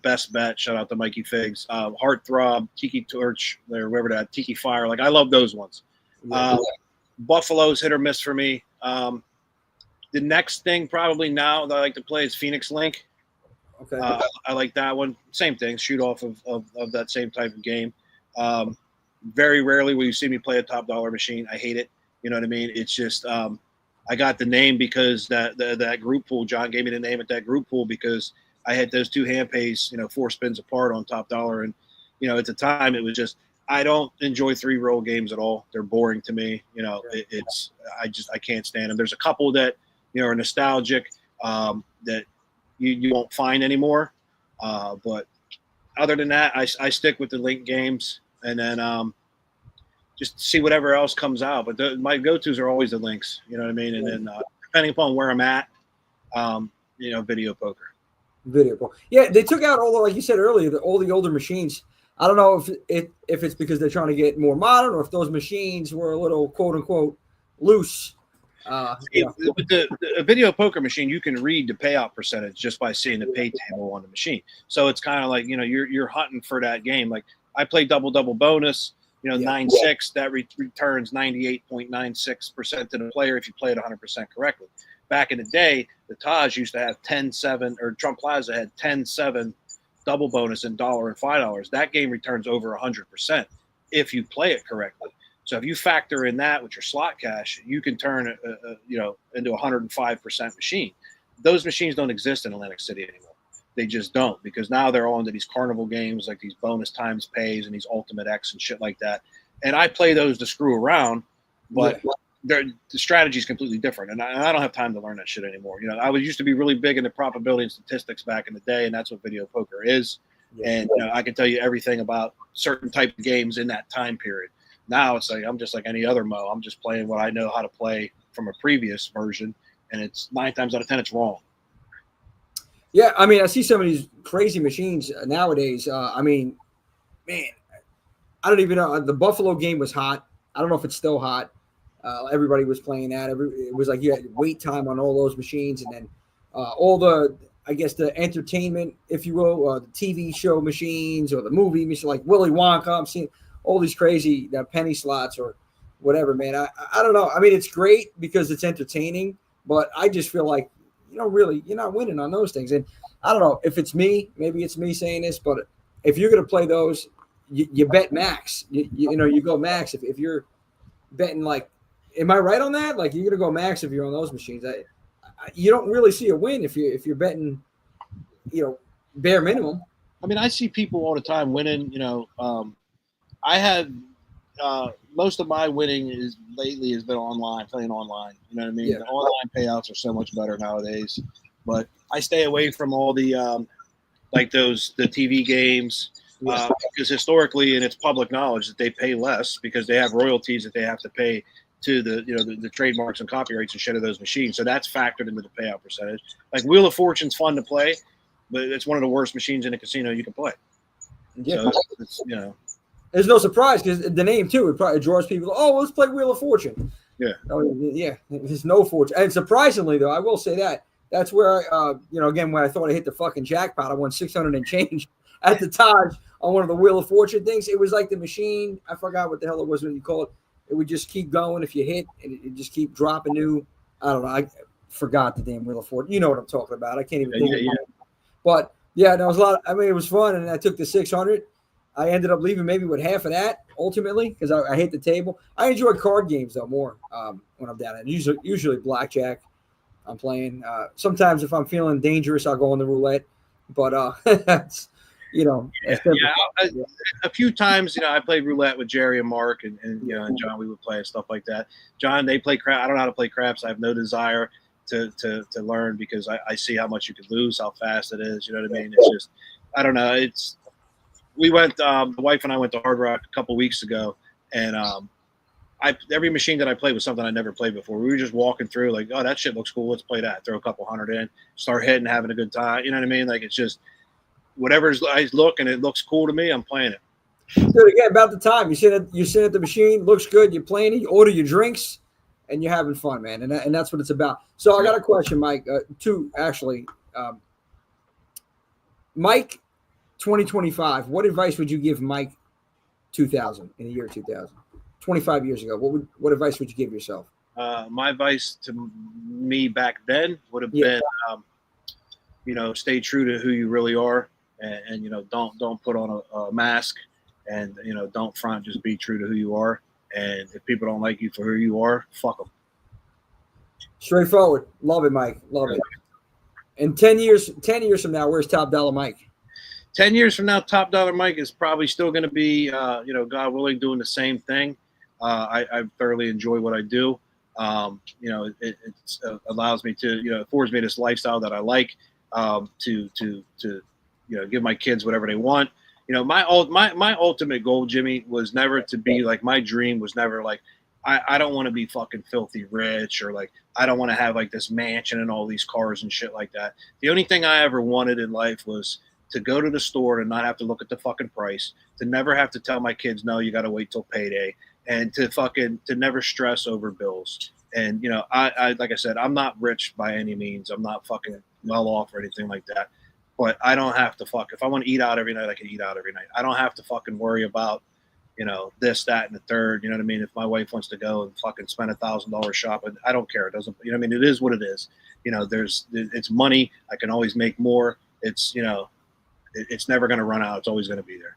Speaker 2: Best Bet, shout out to Mikey Figs, Heartthrob, Tiki Torch, or whatever that, Tiki Fire. Like, I love those ones. Buffalo's hit or miss for me. The next thing probably now that I like to play is Phoenix Link.
Speaker 1: Okay.
Speaker 2: I like that one. Same thing, shoot off of that same type of game. Very rarely will you see me play a top dollar machine. I hate it. You know what I mean? It's just I got the name because that group pool, John gave me the name at that group pool because I had those 2 hand pays, 4 spins apart on top dollar. And, at the time it was just, I don't enjoy 3-roll games at all. They're boring to me. I can't stand them. There's a couple that, are nostalgic that you won't find anymore. But other than that, I stick with the Link games and then just see whatever else comes out. But my go-tos are always the Links, you know what I mean? And then depending upon where I'm at, video poker.
Speaker 1: Yeah, they took out like you said earlier, all the older machines. I don't know if it's because they're trying to get more modern or if those machines were a little quote unquote loose.
Speaker 2: The video poker machine, you can read the payout percentage just by seeing the pay table on the machine. So it's kind of like you're hunting for that game. Like I play double bonus. 9-6 that returns 98.96% to the player if you play it 100% correctly. Back in the day, the Taj used to have 10-7, or Trump Plaza had 10-7 double bonus in $1 and $5. That game returns over 100% if you play it correctly. So if you factor in that with your slot cash, you can turn into a 105% machine. Those machines don't exist in Atlantic City anymore. They just don't, because now they're all into these carnival games like these bonus times pays and these ultimate X and shit like that. And I play those to screw around, but the strategy is completely different. And I don't have time to learn that shit anymore. I used to be really big into probability and statistics back in the day, and that's what video poker is. And I can tell you everything about certain type of games in that time period. Now it's like I'm just like any other Mo. I'm just playing what I know how to play from a previous version, and it's 9 times out of 10 it's wrong.
Speaker 1: Yeah, I mean, I see some of these crazy machines nowadays. I mean, man, I don't even know. The Buffalo game was hot. I don't know if it's still hot. Everybody was playing that. It was like you had wait time on all those machines, and then all the, I guess, the entertainment, if you will, the TV show machines or the movie machine, like Willy Wonka. I'm seeing all these crazy penny slots or whatever, man. I don't know. I mean, it's great because it's entertaining, but I just feel like, really, you're not winning on those things. And I don't know if it's me, maybe it's me saying this, but if you're going to play those, you bet max. You go max if you're betting, like, am I right on that? Like, you're going to go max if you're on those machines. You don't really see a win if you're betting, bare minimum.
Speaker 2: I mean, I see people all the time winning. I have most of my winning lately has been playing online. You know what I mean? Yeah. The online payouts are so much better nowadays. But I stay away from all the the TV games because historically, and it's public knowledge that they pay less because they have royalties that they have to pay to the trademarks and copyrights and shit of those machines. So that's factored into the payout percentage. Like Wheel of Fortune's fun to play, but it's one of the worst machines in a casino you can play.
Speaker 1: Yeah.
Speaker 2: So it's
Speaker 1: there's no surprise because the name too, it probably draws people. Oh, let's play Wheel of Fortune.
Speaker 2: Yeah.
Speaker 1: There's no fortune. And surprisingly, though, I will say that's where again, when I thought I hit the fucking jackpot, I won 600 and change at the Taj on one of the Wheel of Fortune things. It was like the machine. I forgot what the hell it was when you call it. It would just keep going if you hit, and it just keep dropping new. I don't know. I forgot the damn Wheel of Fortune. You know what I'm talking about. I can't even think of it. But yeah, there was a lot. I mean, it was fun, and I took the 600. I ended up leaving maybe with half of that ultimately because I hit the table. I enjoy card games though more when I'm down there. Usually blackjack. I'm playing. Sometimes if I'm feeling dangerous, I'll go on the roulette. But that's
Speaker 2: a few times, I played roulette with Jerry and Mark and and John. We would play and stuff like that. John, they play crap. I don't know how to play craps. I have no desire to learn because I see how much you could lose, how fast it is. You know what I mean? It's just, I don't know. We went, the wife and I went to Hard Rock a couple weeks ago, and every machine that I played was something I never played before. We were just walking through like, oh, that shit looks cool. Let's play that. Throw a couple hundred in, start hitting, having a good time. You know what I mean? Like, it's just whatever's I look and it looks cool to me, I'm playing it.
Speaker 1: Dude, again, about the time you sit at the machine, looks good. You're playing it. You order your drinks, and you're having fun, man. And that's what it's about. So I got a question, Mike. Two actually. Mike, 2025. What advice would you give Mike 2000 in the year 2000? 25 years ago. What advice would you give yourself?
Speaker 2: My advice to me back then would have been, stay true to who you really are, and don't put on a mask, and don't front. Just be true to who you are. And if people don't like you for who you are, fuck them.
Speaker 1: Straightforward. Love it, Mike. Love it. And 10 years from now, where's Top Dollar Mike?
Speaker 2: 10 years from now, Top Dollar Mike is probably still going to be, God willing, doing the same thing. I thoroughly enjoy what I do. It allows me to, affords me this lifestyle that I like, to give my kids whatever they want. My ultimate goal, Jimmy, was never to be like, my dream was never like, I don't want to be fucking filthy rich, or like, I don't want to have like this mansion and all these cars and shit like that. The only thing I ever wanted in life was to go to the store and not have to look at the fucking price, to never have to tell my kids, no, you got to wait till payday, and to never stress over bills. And, I like I said, I'm not rich by any means. I'm not fucking well off or anything like that, but I don't have to if I want to eat out every night, I can eat out every night. I don't have to fucking worry about, this, that, and the third. You know what I mean? If my wife wants to go and fucking spend $1,000 shopping, I don't care. It doesn't, it is what it is. It's money. I can always make more. It's, it's never going to run out. It's always going to be there.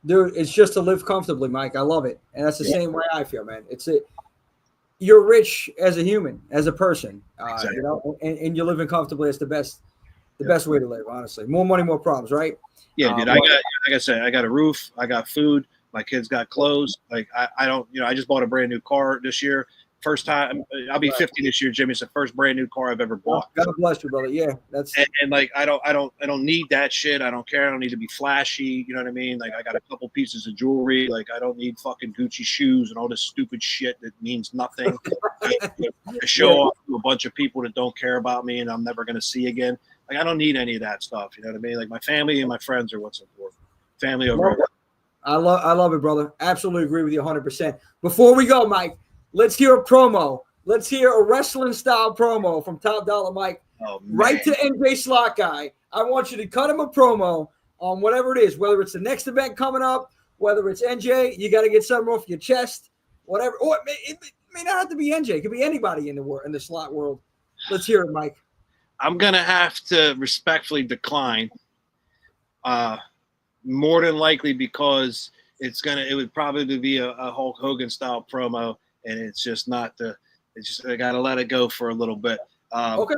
Speaker 1: Dude, it's just to live comfortably, Mike. I love it. And that's the same way I feel, man. You're rich as a human, as a person,
Speaker 2: Exactly.
Speaker 1: And you're living comfortably. It's the best way to live, honestly. More money, more problems, right?
Speaker 2: Yeah, dude. Like I said, I got a roof. I got food. My kids got clothes. Like I don't, I just bought a brand new car this year. First time, I'll be 50 this year, Jimmy. It's the first brand new car I've ever bought.
Speaker 1: God bless you, brother. Yeah, that's
Speaker 2: and like I don't need that shit. I don't care. I don't need to be flashy. You know what I mean? Like I got a couple pieces of jewelry. Like I don't need fucking Gucci shoes and all this stupid shit that means nothing to show off to a bunch of people that don't care about me and I'm never gonna see again. Like I don't need any of that stuff. You know what I mean? Like my family and my friends are what's important. Family over everything.
Speaker 1: I love it, brother. Absolutely agree with you 100%. Before we go, Mike, let's hear a promo. Let's hear a wrestling style promo from Top Dollar Mike.
Speaker 2: Oh,
Speaker 1: right to NJ Slot Guy. I want you to cut him a promo on whatever it is, whether it's the next event coming up, whether it's NJ, you got to get something off your chest, whatever. Or it may not have to be NJ. It could be anybody in the slot world. Let's hear it, Mike.
Speaker 2: I'm gonna have to respectfully decline. More than likely because it would probably be a Hulk Hogan style promo, and it's just not I gotta let it go for a little bit.
Speaker 1: Okay.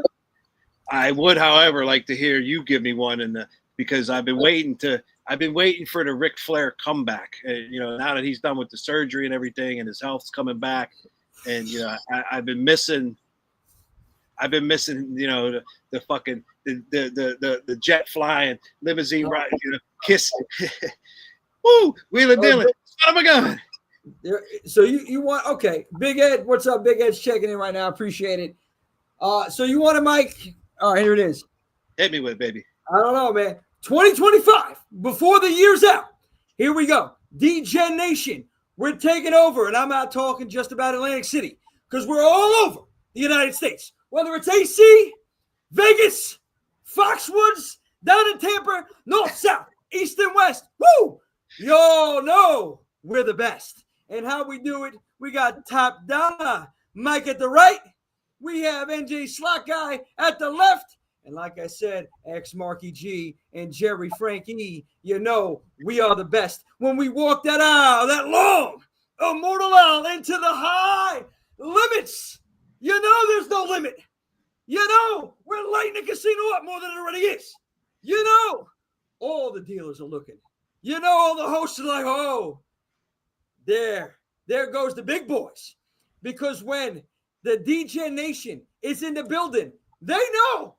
Speaker 2: I would, however, like to hear you give me one, because I've been waiting for the Ric Flair comeback. Now that he's done with the surgery and everything, and his health's coming back, and I've been missing. The fucking the jet flying limousine ride, kiss, woo, wheeling dealing, son of a gun.
Speaker 1: So you want, okay, Big Ed, what's up? Big Ed's checking in right now. Appreciate it. So you want a mic? All right, here it is.
Speaker 2: Hit me with it, baby.
Speaker 1: I don't know, man. 2025, before the year's out. Here we go. D-Gen Nation, we're taking over, and I'm not talking just about Atlantic City, because we're all over the United States. Whether it's AC, Vegas, Foxwoods, down in Tampa, north, south, East and West. Woo! Y'all know we're the best. And how we do it, we got Top Dollar Mike at the right. We have NJ Slot Guy at the left. And like I said, X Marky G and Jerry Frankie, you know we are the best. When we walk that aisle, that long, immortal aisle into the high limits, you know there's no limit. You know we're lighting the casino up more than it already is. You know all the dealers are looking. You know all the hosts are like, oh, there goes the big boys. Because when the DJ Nation is in the building, they know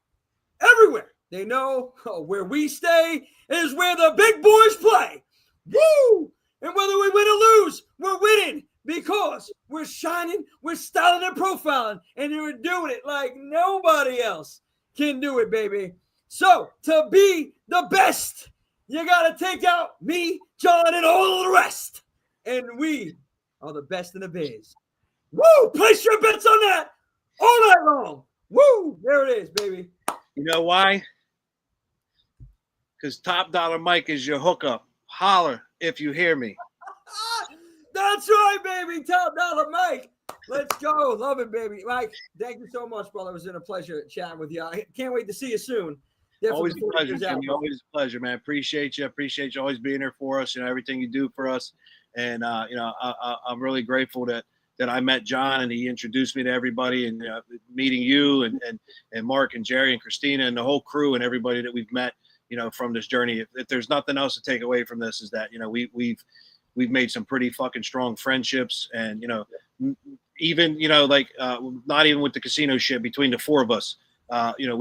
Speaker 1: everywhere. They know where we stay is where the big boys play. Woo! And whether we win or lose, we're winning because we're shining, we're styling and profiling, and we're doing it like nobody else can do it, baby. So to be the best, you got to take out me, John, and all the rest. And we are the best in the biz. Woo! Place your bets on that all night long. Woo! There it is, baby.
Speaker 2: You know why? Because Top Dollar Mike is your hookup. Holler if you hear me.
Speaker 1: That's right, baby. Top Dollar Mike. Let's go. Love it, baby. Mike, thank you so much, brother. It was a pleasure chatting with you. I can't wait to see you soon. Definitely
Speaker 2: Always a pleasure, Jimmy. Always a pleasure, man. Appreciate you. Appreciate you always being there for us. You know, everything you do for us. And, you know, I'm really grateful that I met John and he introduced me to everybody, and meeting you and Mark and Jerry and Christina and the whole crew and everybody that we've met, you know, from this journey. If there's nothing else to take away from this, is that, you know, we've made some pretty fucking strong friendships, and, you know, even, you know, like not even with the casino shit, between the four of us, you know,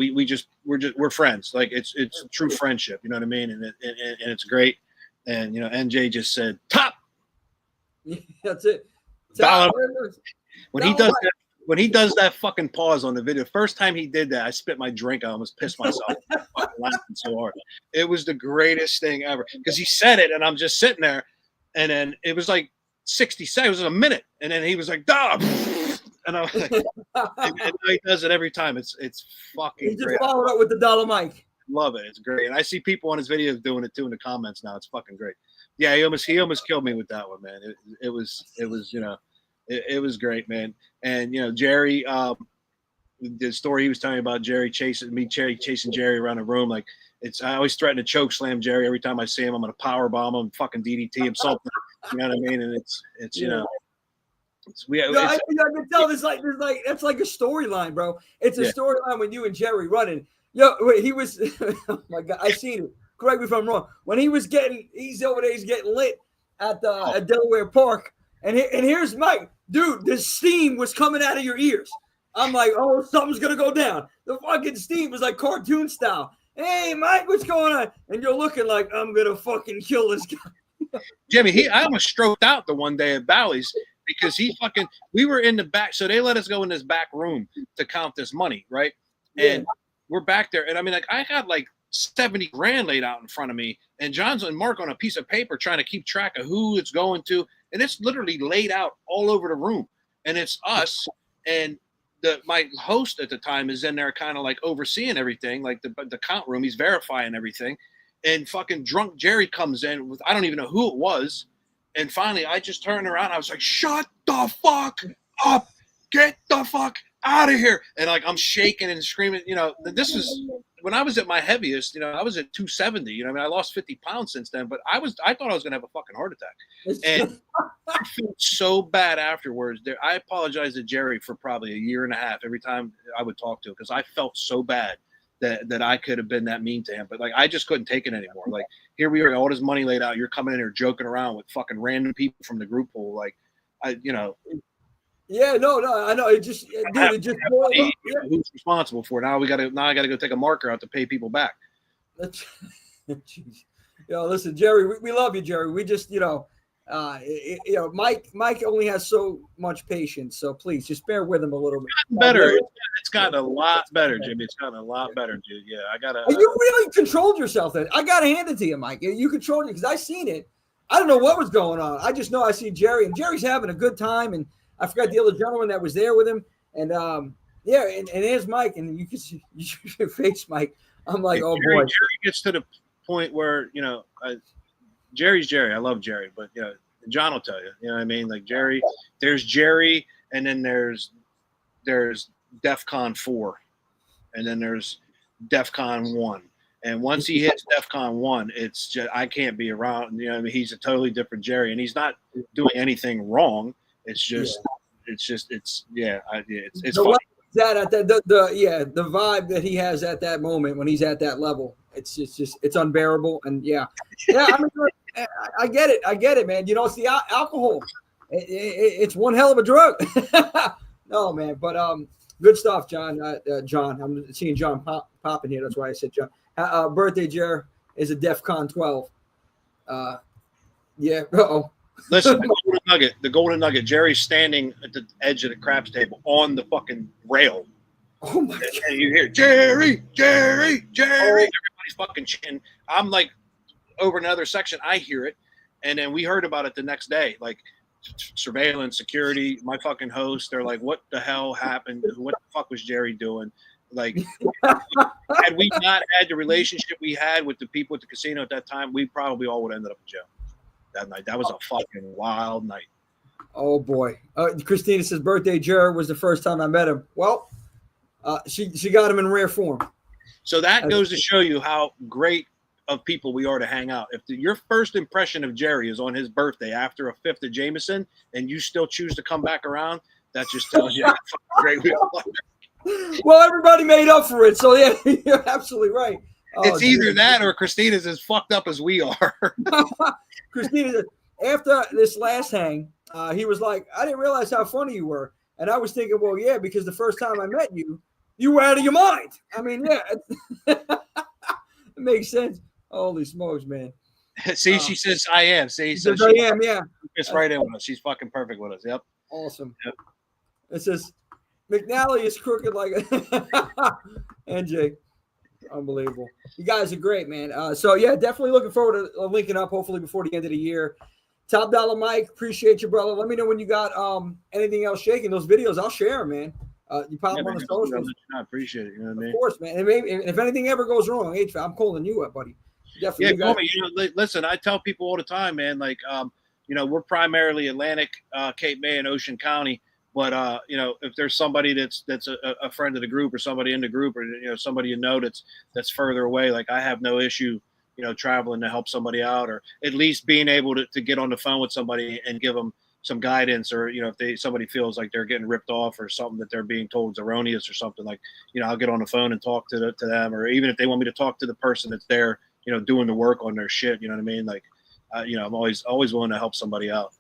Speaker 2: we're friends. Like it's true friendship, you know what I mean? And it's great. And, you know, NJ just said, top.
Speaker 1: That's it.
Speaker 2: When he does that fucking pause on the video, first time he did that, I spit my drink. I almost pissed myself. Fucking laughing so hard. It was the greatest thing ever, because he said it, and I'm just sitting there, and then it was like 60 seconds, it was a minute, and then he was like, "Duh," and I'm like, and he does it every time. It's fucking. He just
Speaker 1: great. Followed up with the Dollar Mike.
Speaker 2: Love it. It's great, and I see people on his videos doing it too in the comments now. It's fucking great. Yeah, he almost killed me with that one, man. It was you know, it was great, man. And, you know, Jerry, the story he was telling me about Jerry chasing Jerry around the room, like, I always threaten to choke slam Jerry every time I see him. I'm gonna power bomb him, fucking DDT him, something. You know what I mean? And it's you know.
Speaker 1: I can tell there's like that's like a storyline, bro. It's a storyline when you and Jerry running. Yo, he was oh my god, I seen it. Correct me if I'm wrong. When he's over there, he's getting lit at Delaware Park, and here's Mike, dude. The steam was coming out of your ears. I'm like, oh, something's gonna go down. The fucking steam was like cartoon style. Hey, Mike, what's going on? And you're looking like, I'm gonna fucking kill this guy.
Speaker 2: Jimmy, I almost stroked out the one day at Bally's because we were in the back, so they let us go in this back room to count this money, right? And we're back there, and I mean, like, I had like 70 grand laid out in front of me, and John's and Mark on a piece of paper trying to keep track of who it's going to, and it's literally laid out all over the room, and it's us, and my host at the time is in there kind of like overseeing everything, like the count room. He's verifying everything, and fucking drunk Jerry comes in with, I don't even know who it was, and finally I just turned around, I was like, shut the fuck up, get the fuck out of here. And like, I'm shaking and screaming, you know. This is when I was at my heaviest, you know, I was at 270, you know, I mean, I lost 50 pounds since then, but I thought I was going to have a fucking heart attack. And I felt so bad afterwards. I apologized to Jerry for probably a year and a half every time I would talk to him, because I felt so bad that I could have been that mean to him. But like, I just couldn't take it anymore. Like, here we are, all this money laid out. You're coming in here joking around with fucking random people from the group pool. Like, you know.
Speaker 1: Yeah, no, I know. It just
Speaker 2: who's responsible for it? Now I got to go take a marker out to pay people back.
Speaker 1: Yo, listen, Jerry, we love you, Jerry. We just, you know, Mike only has so much patience, so please just bear with him a little bit.
Speaker 2: Better. It's gotten a lot better, Jimmy. It's gotten a lot better, dude. Yeah, I gotta.
Speaker 1: You really controlled yourself then. I gotta hand it to you, Mike. You controlled it, because I seen it. I don't know what was going on. I just know I see Jerry, and Jerry's having a good time, and I forgot the other gentleman that was there with him. And and there's Mike, and you can see your face, Mike. I'm like, oh boy.
Speaker 2: Jerry gets to the point where, Jerry's Jerry. I love Jerry, but John will tell you. You know what I mean? Like Jerry, there's Jerry, and then there's DEFCON 4, and then there's DEFCON 1. And once he hits DEFCON 1, it's just I can't be around. You know what I mean? He's a totally different Jerry, and he's not doing anything wrong. It's just it's funny.
Speaker 1: The vibe that he has at that moment when he's at that level, it's unbearable. And I mean, I get it, man. It's the alcohol. It's one hell of a drug. No, man, but good stuff, John. John, I'm seeing John popping here. That's why I said John. Birthday Jer is a DEFCON 12.
Speaker 2: Listen, the golden nugget. Jerry's standing at the edge of the craps table on the fucking rail.
Speaker 1: Oh my God.
Speaker 2: And you hear Jerry. Everybody's fucking chanting. I'm like over another section. I hear it, and then we heard about it the next day. Like surveillance, security, my fucking host. They're like, "What the hell happened? What the fuck was Jerry doing?" Like, had we not had the relationship we had with the people at the casino at that time, we probably all would have ended up in jail that night. That was a fucking wild night.
Speaker 1: Oh boy. Christina says birthday Jer was the first time I met him. Well, she got him in rare form.
Speaker 2: So that goes to show you how great of people we are to hang out. If your first impression of Jerry is on his birthday after a fifth of Jameson and you still choose to come back around, that just tells you how fucking great we are.
Speaker 1: Well, everybody made up for it. So, yeah, you're absolutely right.
Speaker 2: It's either that or Christina's as fucked up as we are.
Speaker 1: Christina, after this last hang, he was like, I didn't realize how funny you were. And I was thinking, well, yeah, because the first time I met you, you were out of your mind. I mean, yeah, it makes sense. Holy smokes, man.
Speaker 2: See, she says, I am. See, so
Speaker 1: I am, yeah.
Speaker 2: It's right in with us. She's fucking perfect with us. Yep.
Speaker 1: Awesome.
Speaker 2: Yep.
Speaker 1: It says, McNally is crooked like NJ. Unbelievable. You guys are great, man. So, yeah, definitely looking forward to linking up, hopefully, before the end of the year. Top Dollar Mike, appreciate you, brother. Let me know when you got anything else shaking. Those videos, I'll share them, man. You pop them on the socials.
Speaker 2: I appreciate it. You know what I mean?
Speaker 1: Of course, man. And maybe if anything ever goes wrong, I'm calling you up, buddy. Definitely.
Speaker 2: Yeah, call me. Listen, I tell people all the time, man, like, we're primarily Atlantic, Cape May, and Ocean County. But, if there's somebody that's a friend of the group or somebody in the group or, somebody that's further away, like I have no issue, traveling to help somebody out or at least being able to get on the phone with somebody and give them some guidance or, if somebody feels like they're getting ripped off or something that they're being told is erroneous or something like, I'll get on the phone and talk to them or even if they want me to talk to the person that's there, doing the work on their shit, you know what I mean? Like, I'm always willing to help somebody out.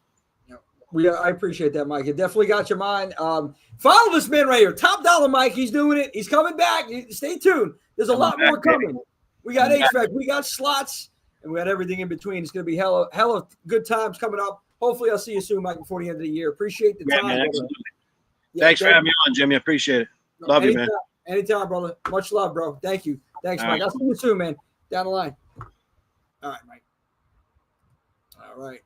Speaker 1: I appreciate that, Mike. It definitely got your mind. Follow this man right here. Top Dollar Mike. He's doing it. He's coming back. Stay tuned. There's a lot more coming. We got HVAC. We got slots. And we got everything in between. It's going to be hell of good times coming up. Hopefully, I'll see you soon, Mike, before the end of the year. Appreciate the time.
Speaker 2: Man, thanks for having me on, Jimmy. I appreciate it. Love you, man.
Speaker 1: Anytime, brother. Much love, bro. Thank you. Thanks, Mike. I'll see you soon, man. Down the line. All right, Mike. All right.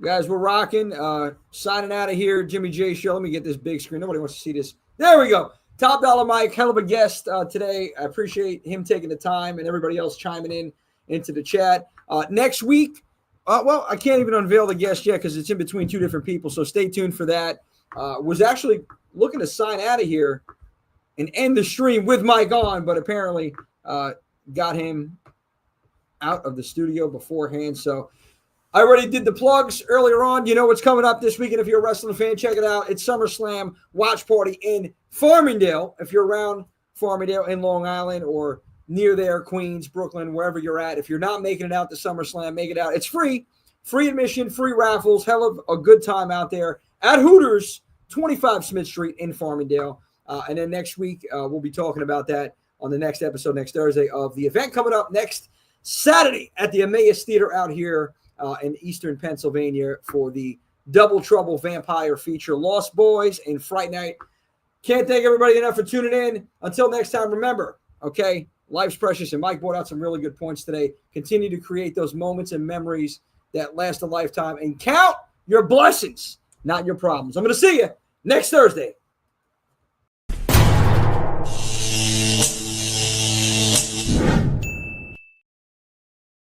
Speaker 1: Guys, we're rocking. Signing out of here. Jimmy J Show. Let me get this big screen. Nobody wants to see this. There we go. Top Dollar Mike. Hell of a guest today. I appreciate him taking the time and everybody else chiming into the chat. Next week, I can't even unveil the guest yet because it's in between two different people. So stay tuned for that. Was actually looking to sign out of here and end the stream with Mike on, but apparently got him out of the studio beforehand. So I already did the plugs earlier on. You know what's coming up this weekend. If you're a wrestling fan, check it out. It's SummerSlam Watch Party in Farmingdale. If you're around Farmingdale in Long Island or near there, Queens, Brooklyn, wherever you're at. If you're not making it out to SummerSlam, make it out. It's free admission, free raffles. Hell of a good time out there at Hooters, 25 Smith Street in Farmingdale. And then next week, we'll be talking about that on the next episode, next Thursday, of the event coming up next Saturday at the Emmaus Theater out here in Eastern Pennsylvania for the Double Trouble Vampire feature, Lost Boys and Fright Night. Can't thank everybody enough for tuning in. Until next time, remember, okay, life's precious, and Mike brought out some really good points today. Continue to create those moments and memories that last a lifetime, and count your blessings, not your problems. I'm going to see you next Thursday